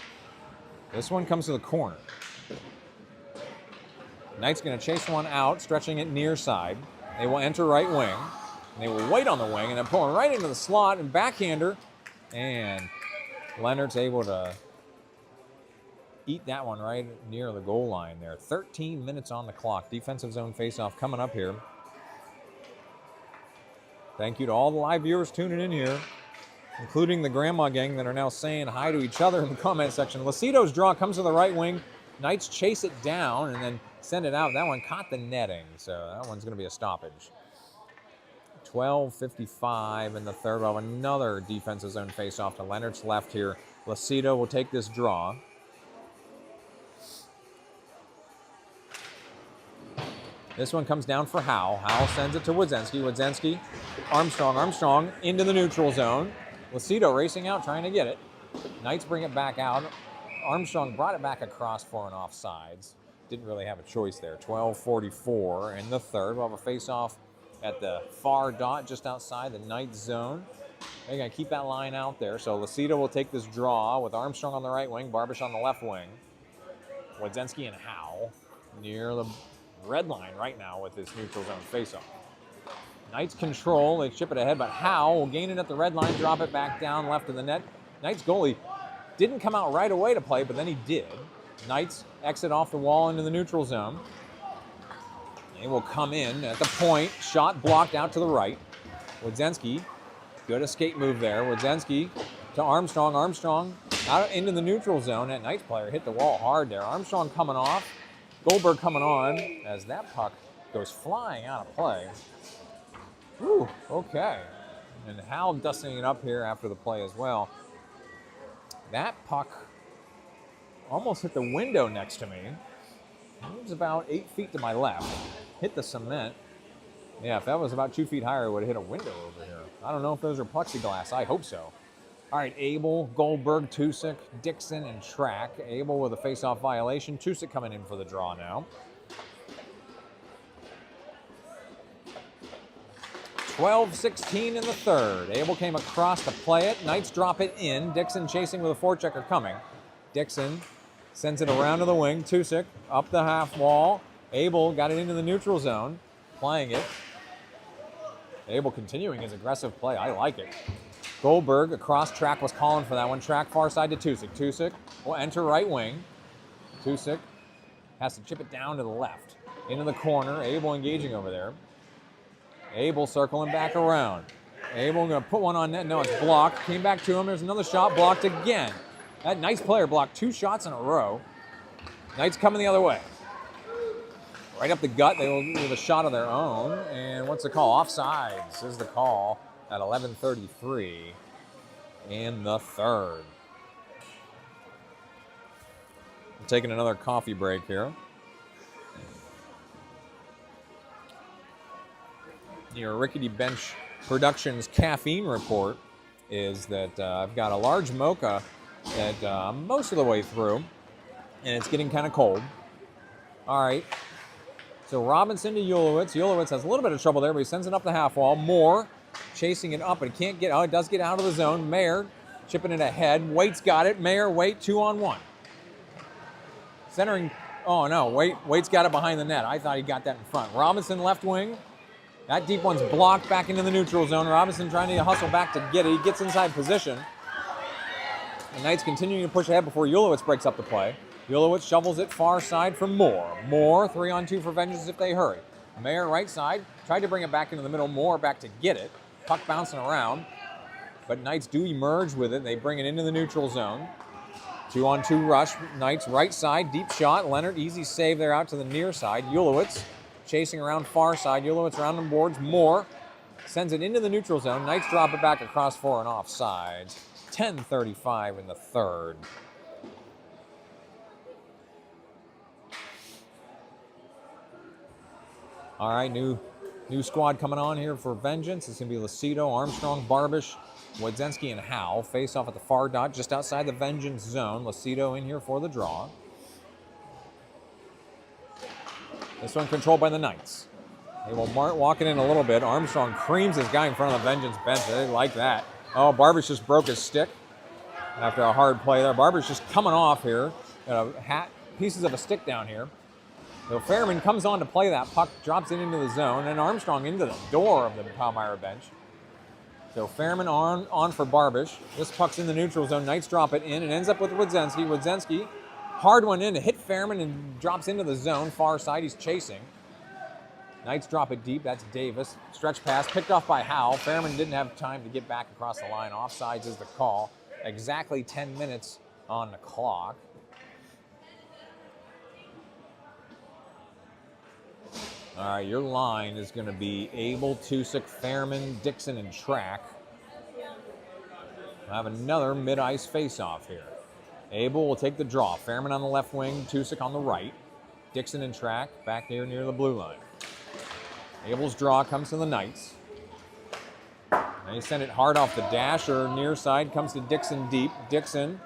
This one comes to the corner. Knight's going to chase one out, stretching it near side. They will enter right wing. And they will wait on the wing and then pulling right into the slot and backhander. And Leonard's able to eat that one right near the goal line there. 13 minutes on the clock. Defensive zone face-off coming up here. Thank you to all the live viewers tuning in here, including the grandma gang that are now saying hi to each other in the comment section. Lucido's draw comes to the right wing. Knights chase it down and then send it out. That one caught the netting, so that one's going to be a stoppage. 12:55 in the third. We'll have another defensive zone face-off to Leonard's left here. Lucido will take this draw. This one comes down for Howe. Howe sends it to Wadzenski. Wadzenski, Armstrong into the neutral zone. Lucido racing out, trying to get it. Knights bring it back out. Armstrong brought it back across for an offsides. didn't really have a choice there. 12:44 in the third. We'll have a face-off at the far dot just outside the Knights zone. They're going to keep that line out there. So Lucido will take this draw with Armstrong on the right wing, Barbish on the left wing. Wodzenski and Howe near the red line right now with this neutral zone face-off. Knights control, they chip it ahead, but Howe will gain it at the red line, drop it back down left of the net. Knights goalie didn't come out right away to play, but then he did. Knights exit off the wall into the neutral zone. They will come in at the point, shot blocked out to the right. Wodzenski, good escape move there. Wodzenski to Armstrong. Armstrong out into the neutral zone. That Knights player hit the wall hard there. Armstrong coming off. Goldberg coming on as that puck goes flying out of play. Ooh, okay. And Hal dusting it up here after the play as well. That puck almost hit the window next to me. It was about 8 feet to my left. Hit the cement. Yeah, if that was about 2 feet higher, it would have hit a window over here. I don't know if those are plexiglass. I hope so. All right, Abel, Goldberg, Tusick, Dixon, and Track. Abel with a face-off violation. Tusick coming in for the draw now. 12:16 in the third. Abel came across to play it. Knights drop it in. Dixon chasing with a forechecker coming. Dixon sends it around to the wing. Tusick up the half wall. Abel got it into the neutral zone. Playing it. Abel continuing his aggressive play. I like it. Goldberg across. Track was calling for that one. Track far side to Tusick. Tusick will enter right wing. Tusick has to chip it down to the left. Into the corner. Abel engaging over there. Abel circling back around. Abel going to put one on net. No, it's blocked. Came back to him. There's another shot blocked again. That nice player blocked 2 shots in a row. Knights coming the other way. Right up the gut. They will with a shot of their own. And what's the call? Offsides is the call at 11:33 in the third. I'm taking another coffee break here. Your Rickety Bench Productions caffeine report is that I've got a large mocha that I'm most of the way through, and it's getting kind of cold. All right, so Robinson to Ulowitz. Ulowitz has a little bit of trouble there, but he sends it up the half wall. Moore chasing it up, but it can't get out. It does get out of the zone. Mayer chipping it ahead. Waite's got it. Mayer, Waite, 2-on-1. Centering, oh no, Waite's got it behind the net. I thought he got that in front. Robinson left wing. That deep one's blocked back into the neutral zone. Robinson trying to hustle back to get it. He gets inside position. The Knights continuing to push ahead before Ulowitz breaks up the play. Ulowitz shovels it far side for Moore. Moore, 3-on-2 for Vengeance if they hurry. Mayer right side, tried to bring it back into the middle. Moore back to get it. Puck bouncing around. But Knights do emerge with it. They bring it into the neutral zone. 2-on-2 rush. Knights right side, deep shot. Leonard, easy save there out to the near side. Ulowitz chasing around far side. Ulowitz round the boards. Moore sends it into the neutral zone. Knights drop it back across for an offside. 10:35 in the third. All right, new squad coming on here for Vengeance. It's going to be Lucido, Armstrong, Barbish, Wodzenski, and Howe. Face off at the far dot just outside the Vengeance zone. Lucido in here for the draw. This one controlled by the Knights. They will walk it in a little bit. Armstrong creams his guy in front of the Vengeance bench. They like that. Oh, Barbish just broke his stick after a hard play there. Barbish just coming off here. Pieces of a stick down here. So Fairman comes on to play that puck, drops it into the zone, and Armstrong into the door of the Palmyra bench. So Fairman on for Barbish. This puck's in the neutral zone. Knights drop it in and ends up with Wodzenski. Wodzenski, hard one in to hit Fairman and drops into the zone. Far side, he's chasing. Knights drop it deep. That's Davis. Stretch pass picked off by Howe. Fairman didn't have time to get back across the line. Offsides is the call. Exactly 10 minutes on the clock. All right, your line is going to be Abel, Tusick, Fairman, Dixon, and Track. We'll have another mid-ice face-off here. Abel will take the draw. Fairman on the left wing, Tusick on the right. Dixon and Track back here near the blue line. Abel's draw comes to the Knights. They send it hard off the dash or near side, comes to Dixon deep. Dixon,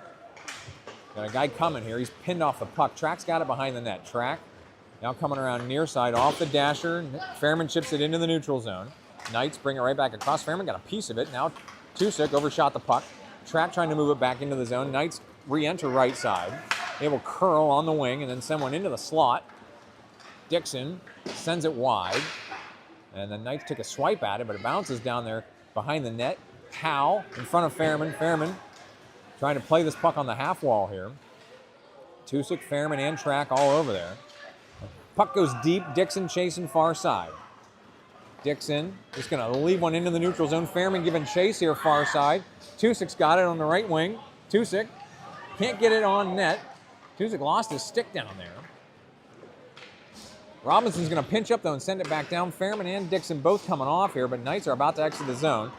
got a guy coming here. He's pinned off the puck. Track's got it behind the net. Track Now coming around near side off the dasher. Fairman chips it into the neutral zone. Knights bring it right back across. Fairman got a piece of it. Now Tusick overshot the puck. Track trying to move it back into the zone. Knights re-enter right side. They will curl on the wing and then send one into the slot. Dixon sends it wide. And the Knights take a swipe at it, but it bounces down there behind the net. Howe in front of Fairman. Fairman trying to play this puck on the half wall here. Tusick, Fairman, and Track all over there. Puck goes deep. Dixon chasing far side. Dixon just going to leave one into the neutral zone. Fairman giving chase here far side. Tusick's got it on the right wing. Tusick can't get it on net. Tusick lost his stick down there. Robinson's going to pinch up, though, and send it back down. Fairman and Dixon both coming off here, but Knights are about to exit the zone.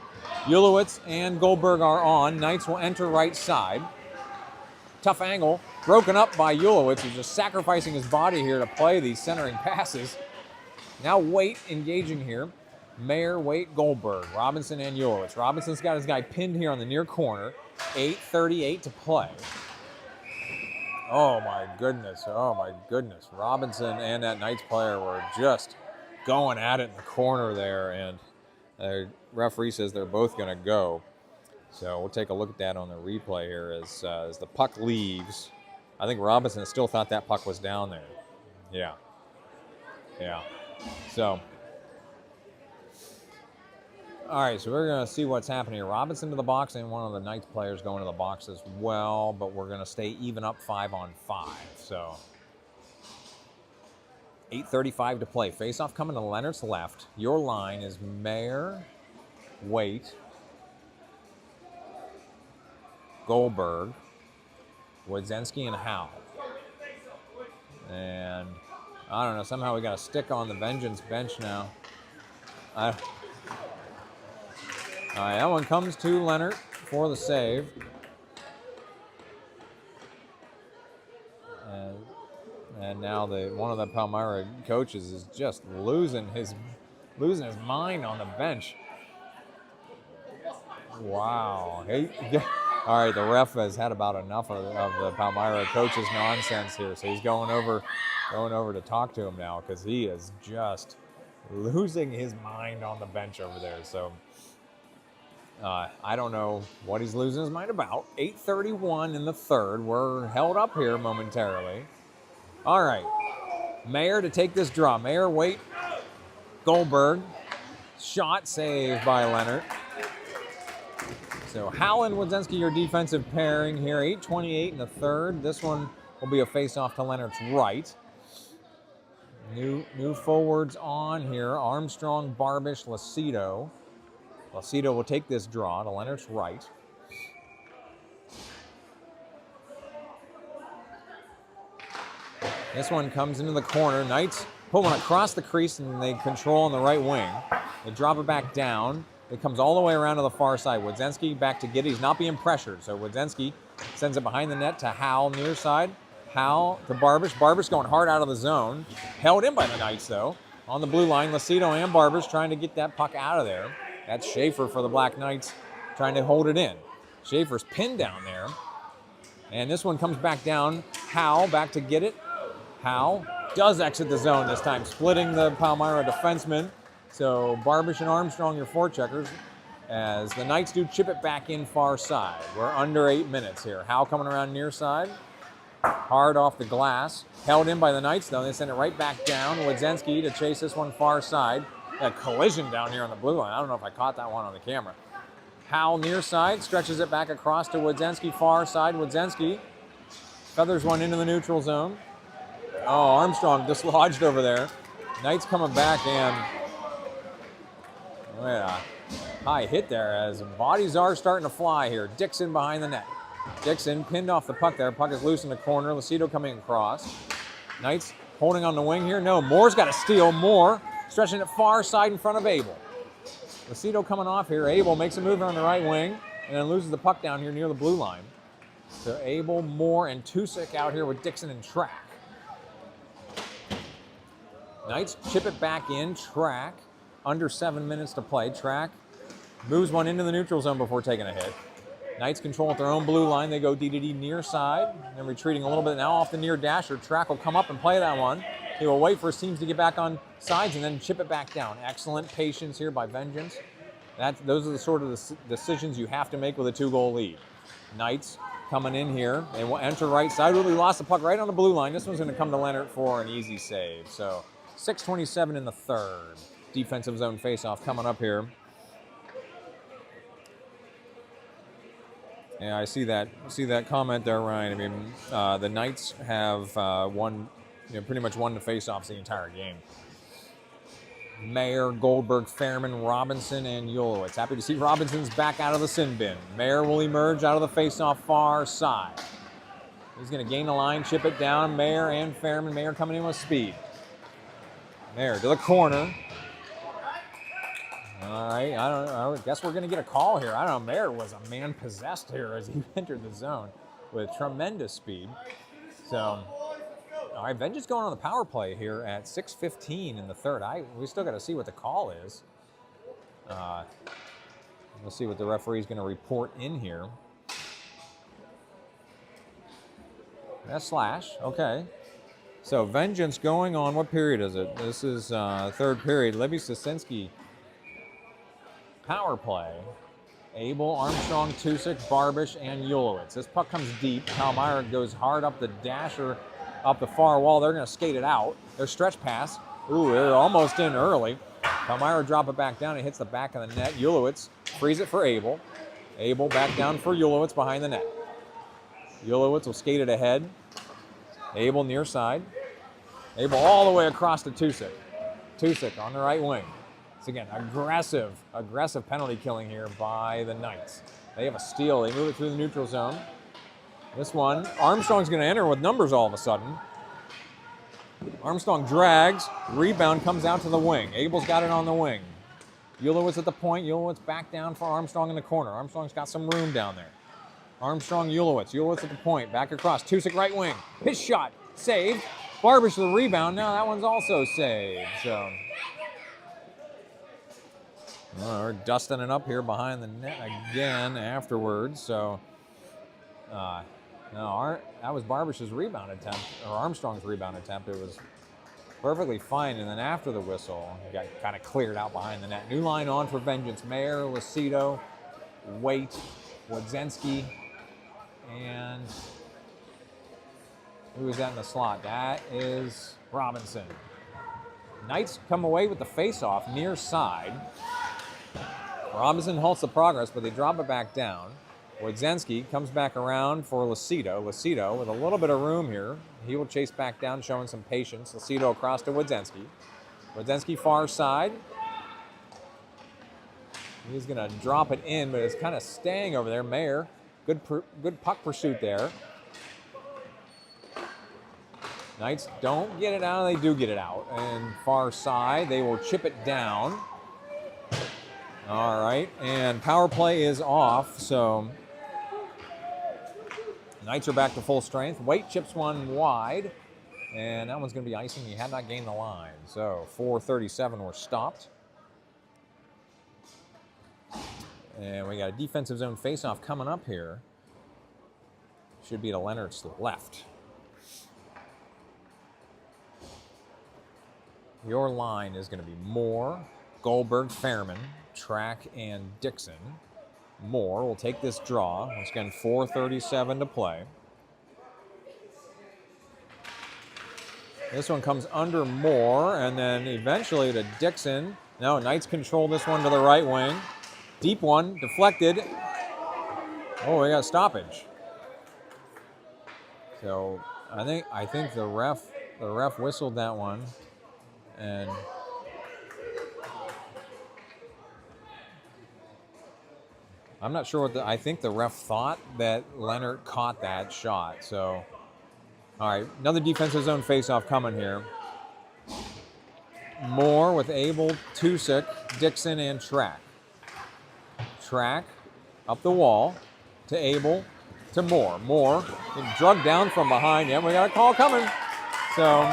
Ulowitz and Goldberg are on. Knights will enter right side. Tough angle. Broken up by Ulowitz, who's just sacrificing his body here to play these centering passes. Now Waite engaging here. Mayer, Waite, Goldberg, Robinson, and Ulowitz. Robinson's got his guy pinned here on the near corner. 8:38 to play. Oh my goodness, oh my goodness. Robinson and that Knights player were just going at it in the corner there, and the referee says they're both going to go. So we'll take a look at that on the replay here as the puck leaves. I think Robinson still thought that puck was down there. Yeah. So, all right, so we're going to see what's happening here. Robinson to the box, and one of the Knights players going to the box as well, but we're going to stay even up 5-on-5. So 8:35 to play. Face-off coming to Leonard's left. Your line is Mayer, Waite, Goldberg, Wodzinski, and Howe. And I don't know, somehow we got a stick on the Vengeance bench now. All right, that one comes to Leonard for the save. And now one of the Palmyra coaches is just losing his mind on the bench. Wow. All right, the ref has had about enough of the Palmyra coach's nonsense here, so he's going over to talk to him now because he is just losing his mind on the bench over there. So I don't know what he's losing his mind about. 8:31 in the third. We're held up here momentarily. All right, Mayer to take this draw. Mayer, Waite, Goldberg. Shot saved by Leonard. So Howe and Wodzinski, your defensive pairing here. 8:28 in the third. This one will be a face-off to Leonard's right. New forwards on here. Armstrong, Barbish, Lacido. Lacido will take this draw to Leonard's right. This one comes into the corner. Knights pull one across the crease and they control on the right wing. They drop it back down. It comes all the way around to the far side. Wodzinski back to get it. He's not being pressured. So Wodzinski sends it behind the net to Howe near side. Howe to Barbish. Barbish going hard out of the zone. Held in by the Knights though. On the blue line, Lacido and Barbish trying to get that puck out of there. That's Schaefer for the Black Knights trying to hold it in. Schaefer's pinned down there. And this one comes back down. Howe back to get it. Howe does exit the zone this time, splitting the Palmyra defenseman. So Barbish and Armstrong, your forecheckers, as the Knights do chip it back in far side. We're under 8 minutes here. Howe coming around near side. Hard off the glass. Held in by the Knights, though. They send it right back down. Wodzinski to chase this one far side. A collision down here on the blue line. I don't know if I caught that one on the camera. Howe near side, stretches it back across to Wodzinski far side. Wodzinski feathers one into the neutral zone. Oh, Armstrong dislodged over there. Knights coming back and high hit there as bodies are starting to fly here. Dixon behind the net. Dixon pinned off the puck there. Puck is loose in the corner. Lacido coming across. Knights holding on the wing here. No, Moore's got a steal. Moore stretching it far side in front of Abel. Lacido coming off here. Abel makes a move on the right wing and then loses the puck down here near the blue line. So Abel, Moore, and Tusick out here with Dixon and Track. Knights chip it back in. Track. Under 7 minutes to play. Track moves one into the neutral zone before taking a hit. Knights control at their own blue line. They go D-to-D near side. Then retreating a little bit now off the near dasher. Track will come up and play that one. He will wait for his teams to get back on sides and then chip it back down. Excellent patience here by Vengeance. Those are the sort of decisions you have to make with a 2-goal lead. Knights coming in here. They will enter right side. Really lost the puck right on the blue line. This one's going to come to Leonard for an easy save. So 6:27 in the third. Defensive zone faceoff coming up here. Yeah, I see that comment there, Ryan. I mean, the Knights have pretty much won the faceoffs the entire game. Mayer, Goldberg, Fairman, Robinson, and Yulowitz. Happy to see Robinson's back out of the sin bin. Mayer will emerge out of the faceoff far side. He's going to gain the line, chip it down. Mayer and Fairman. Mayer coming in with speed. Mayer to the corner. All right, I guess we're going to get a call here. I don't know, Mayer was a man possessed here as he entered the zone with tremendous speed. So, all right, Vengeance going on the power play here at 6:15 in the third. We still got to see what the call is. We'll see what the referee's going to report in here. That's slash, okay. So Vengeance going on, what period is it? This is third period. Libby Sosinski. Power play. Abel, Armstrong, Tusick, Barbish, and Yulowitz. This puck comes deep. Palmyra goes hard up the dasher, up the far wall. They're going to skate it out. Their stretch pass. Ooh, they're almost in early. Palmyra drop it back down. It hits the back of the net. Yulowitz frees it for Abel. Abel back down for Yulowitz behind the net. Yulowitz will skate it ahead. Abel near side. Abel all the way across to Tusick. Tusick on the right wing. Again, aggressive penalty killing here by the Knights. They have a steal. They move it through the neutral zone. This one, Armstrong's going to enter with numbers all of a sudden. Armstrong drags. Rebound comes out to the wing. Abel's got it on the wing. Yulowitz at the point. Yulowitz back down for Armstrong in the corner. Armstrong's got some room down there. Armstrong, Yulowitz. Yulowitz at the point. Back across. Tusick right wing. His shot. Saved. Barbish to the rebound. Now that one's also saved. So... we're dusting it up here behind the net again afterwards. So, no, that was Barbish's rebound attempt, or Armstrong's rebound attempt. It was perfectly fine. And then after the whistle, it got kind of cleared out behind the net. New line on for Vengeance. Mayer, Lucido, Waite, Wodzenski, and who is that in the slot? That is Robinson. Knights come away with the face-off near side. Robinson halts the progress, but they drop it back down. Wodzenski comes back around for Lucido. Lucido with a little bit of room here. He will chase back down, showing some patience. Lucido across to Wodzenski. Wodzenski far side. He's going to drop it in, but it's kind of staying over there. Mayer, good puck pursuit there. Knights don't get it out. They do get it out. And far side, they will chip it down. All right, and power play is off, so Knights are back to full strength. Waite chips one wide, and that one's going to be icing. He had not gained the line, so 4:37 were stopped. And we got a defensive zone faceoff coming up here. Should be to Leonard's left. Your line is going to be Moore, Goldberg, Fairman, Track, and Dixon. Moore will take this draw. Once again, 4:37 to play. This one comes under Moore, and then eventually to Dixon. No, Knights control this one to the right wing. Deep one, deflected. Oh, we got a stoppage. So I think the ref whistled that one, and I'm not sure what I think the ref thought that Leonard caught that shot. So, all right, another defensive zone faceoff coming here. Moore with Abel, Tusick, Dixon, and Track. Track up the wall to Abel to Moore. Moore drugged down from behind. Yeah, we got a call coming. So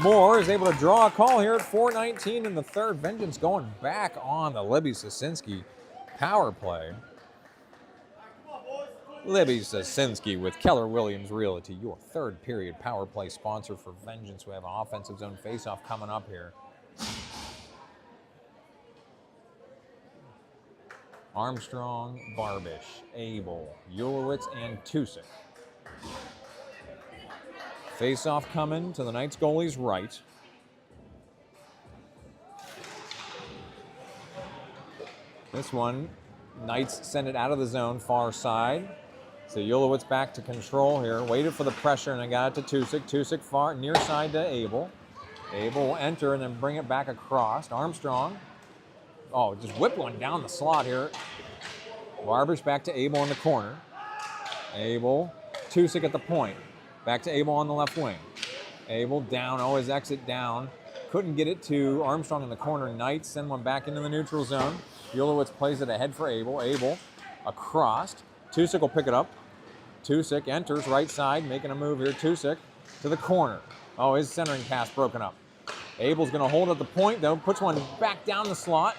Moore is able to draw a call here at 4:19 in the third. Vengeance going back on the Libby Sosinski power play. Libby Sasinski with Keller Williams Realty, your third period power play sponsor for Vengeance. We have an offensive zone faceoff coming up here. Armstrong, Barbish, Abel, Ulowitz, and Tusick. Faceoff coming to the Knights goalie's right. This one, Knights send it out of the zone, far side. So Ulowitz back to control here. Waited for the pressure and then got it to Tusick. Tusick far near side to Abel. Abel will enter and then bring it back across. Armstrong. Oh, just whipped one down the slot here. Barbish back to Abel in the corner. Abel, Tusick at the point. Back to Abel on the left wing. Abel down, oh, his exit down. Couldn't get it to Armstrong in the corner. Knights send one back into the neutral zone. Ulowitz plays it ahead for Abel. Abel across. Tusick will pick it up. Tusick enters right side, making a move here. Tusick to the corner. Oh, his centering pass broken up. Abel's going to hold at the point, though. Puts one back down the slot.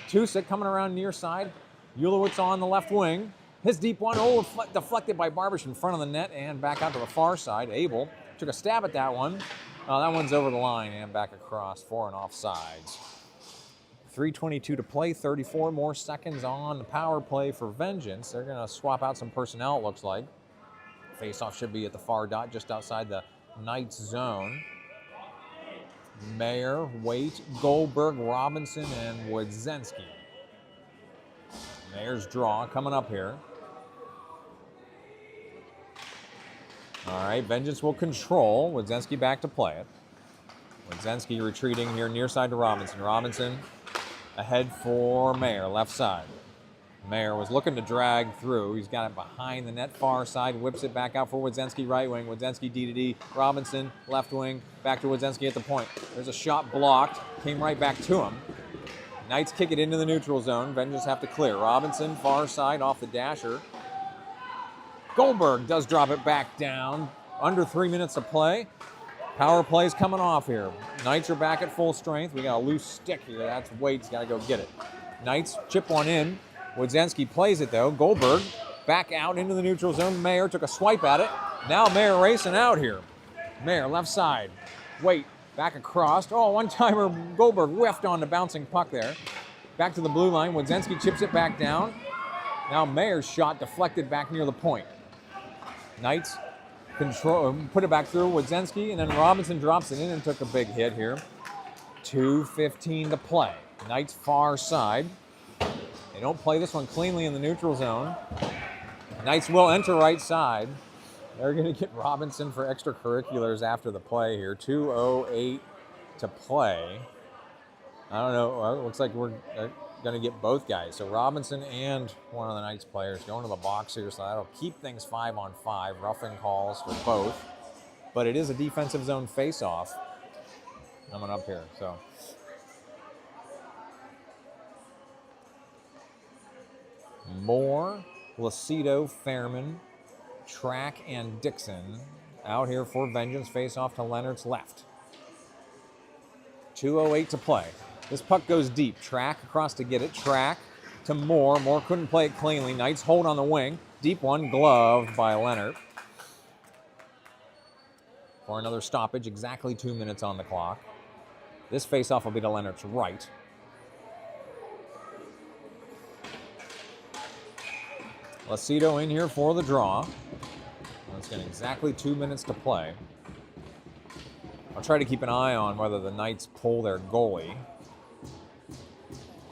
Tusick coming around near side. Ulowitz on the left wing. His deep one, oh, deflected by Barbish in front of the net and back out to the far side. Abel took a stab at that one. That one's over the line and back across for an offsides. 3:22 to play, 34 more seconds on the power play for Vengeance. They're going to swap out some personnel, it looks like. Faceoff should be at the far dot, just outside the Knights zone. Mayer, Waite, Goldberg, Robinson, and Wodzenski. Mayer's draw coming up here. All right, Vengeance will control. Wodzenski back to play it. Wodzenski retreating here near side to Robinson. Robinson ahead for Mayer, left side. Mayer was looking to drag through. He's got it behind the net, far side, whips it back out for Wodzenski, right wing. Wodzenski D to D. Robinson, left wing, back to Wodzenski at the point. There's a shot blocked, came right back to him. Knights kick it into the neutral zone. Vengeance have to clear. Robinson, far side, off the dasher. Goldberg does drop it back down. Under 3 minutes to play. Power play's coming off here. Knights are back at full strength. We got a loose stick here. That's Wade's got to go get it. Knights chip one in. Wodzenski plays it though. Goldberg back out into the neutral zone. Mayer took a swipe at it. Now Mayer racing out here. Mayer left side. Wait, back across. Oh, one-timer Goldberg whiffed on the bouncing puck there. Back to the blue line. Wodzenski chips it back down. Now Mayer's shot deflected back near the point. Knights control, put it back through Wodzenski, and then Robinson drops it in and took a big hit here. 2:15 to play. Knights far side. They don't play this one cleanly in the neutral zone. Knights will enter right side. They're going to get Robinson for extracurriculars after the play here. 2:08 to play. I don't know. Well, it looks like we're going to get both guys. So Robinson and one of the Knights players going to the box here. So that'll keep things 5-on-5. Roughing calls for both. But it is a defensive zone face-off coming up here. So Moore, Lacido, Fairman, Track, and Dixon out here for Vengeance. Face off to Leonard's left. 2:08 to play. This puck goes deep. Track across to get it. Track to Moore. Moore couldn't play it cleanly. Knights hold on the wing. Deep one, gloved by Leonard. For another stoppage, exactly 2 minutes on the clock. This face-off will be to Leonard's right. Lacido in here for the draw. It's getting exactly 2 minutes to play. I'll try to keep an eye on whether the Knights pull their goalie.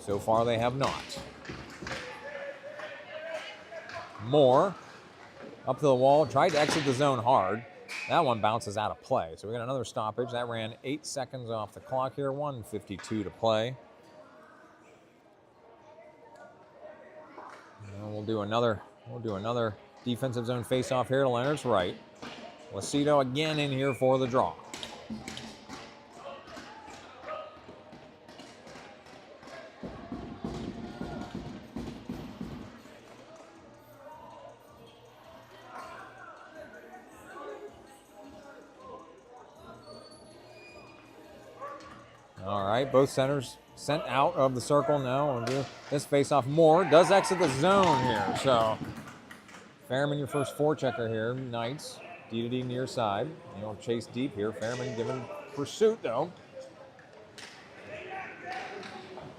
So far, they have not. Moore up to the wall, tried to exit the zone hard. That one bounces out of play. So we got another stoppage. That ran 8 seconds off the clock here. 1:52 to play. And we'll do another defensive zone face-off here to Leonard's right. Lacido again in here for the draw. All right, both centers sent out of the circle now. We'll do this face-off. Moore does exit the zone here, so Fairman, your first forechecker here. Knights, D to D near side. He'll chase deep here. Fairman giving pursuit though.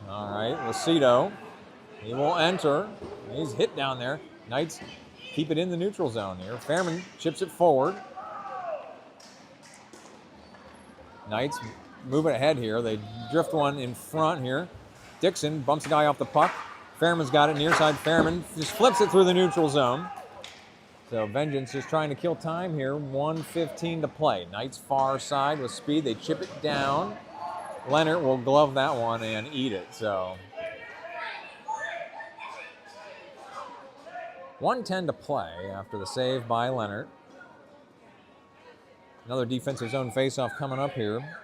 All right, Lucido. He will enter. He's hit down there. Knights keep it in the neutral zone here. Fairman chips it forward. Knights moving ahead here. They drift one in front here. Dixon bumps the guy off the puck. Fairman's got it near side. Fairman just flips it through the neutral zone. So Vengeance is trying to kill time here. 1:15 to play. Knights far side with speed. They chip it down. Leonard will glove that one and eat it. So 1:10 to play after the save by Leonard. Another defensive zone faceoff coming up here.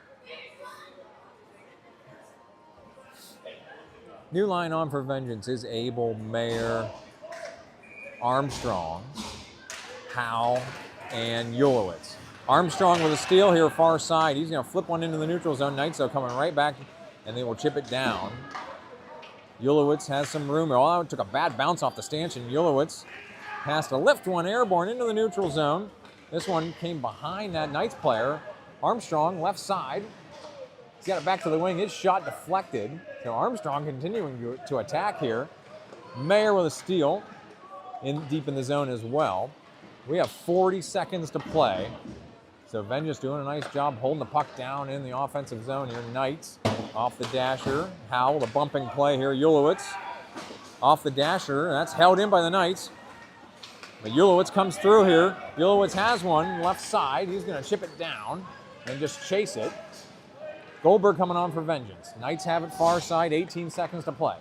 New line on for Vengeance is Abel, Mayer, Armstrong, Howe, and Ulowitz. Armstrong with a steal here far side. He's going to flip one into the neutral zone. Knights are coming right back, and they will chip it down. Ulowitz has some room. Oh, it took a bad bounce off the stanchion. Ulowitz has to lift one airborne into the neutral zone. This one came behind that Knights player. Armstrong, left side. He's got it back to the wing. His shot deflected. So Armstrong continuing to attack here. Mayer with a steal deep in the zone as well. We have 40 seconds to play. So Vengeance doing a nice job holding the puck down in the offensive zone here. Knights off the dasher. Howell, the bumping play here. Ulowitz off the dasher. That's held in by the Knights. But Ulowitz comes through here. Ulowitz has one left side. He's going to chip it down and just chase it. Goldberg coming on for Vengeance. Knights have it far side, 18 seconds to play.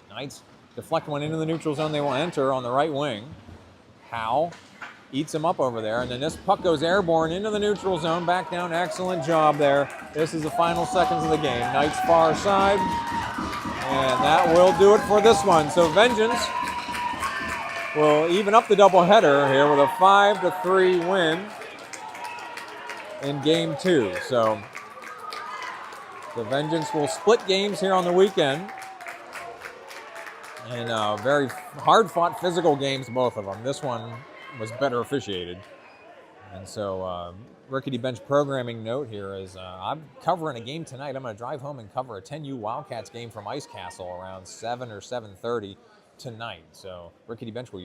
Knights deflect one into the neutral zone. They will enter on the right wing. Howe eats him up over there, and then this puck goes airborne into the neutral zone, back down. Excellent job there. This is the final seconds of the game. Knights far side, and that will do it for this one. So Vengeance will even up the doubleheader here with a 5-3 win in Game 2. So the Vengeance will split games here on the weekend. And very hard-fought physical games, both of them. This one was better officiated. And so Rickety Bench programming note here is I'm covering a game tonight. I'm going to drive home and cover a 10U Wildcats game from Ice Castle around 7 or 7:30 tonight. So Rickety Bench will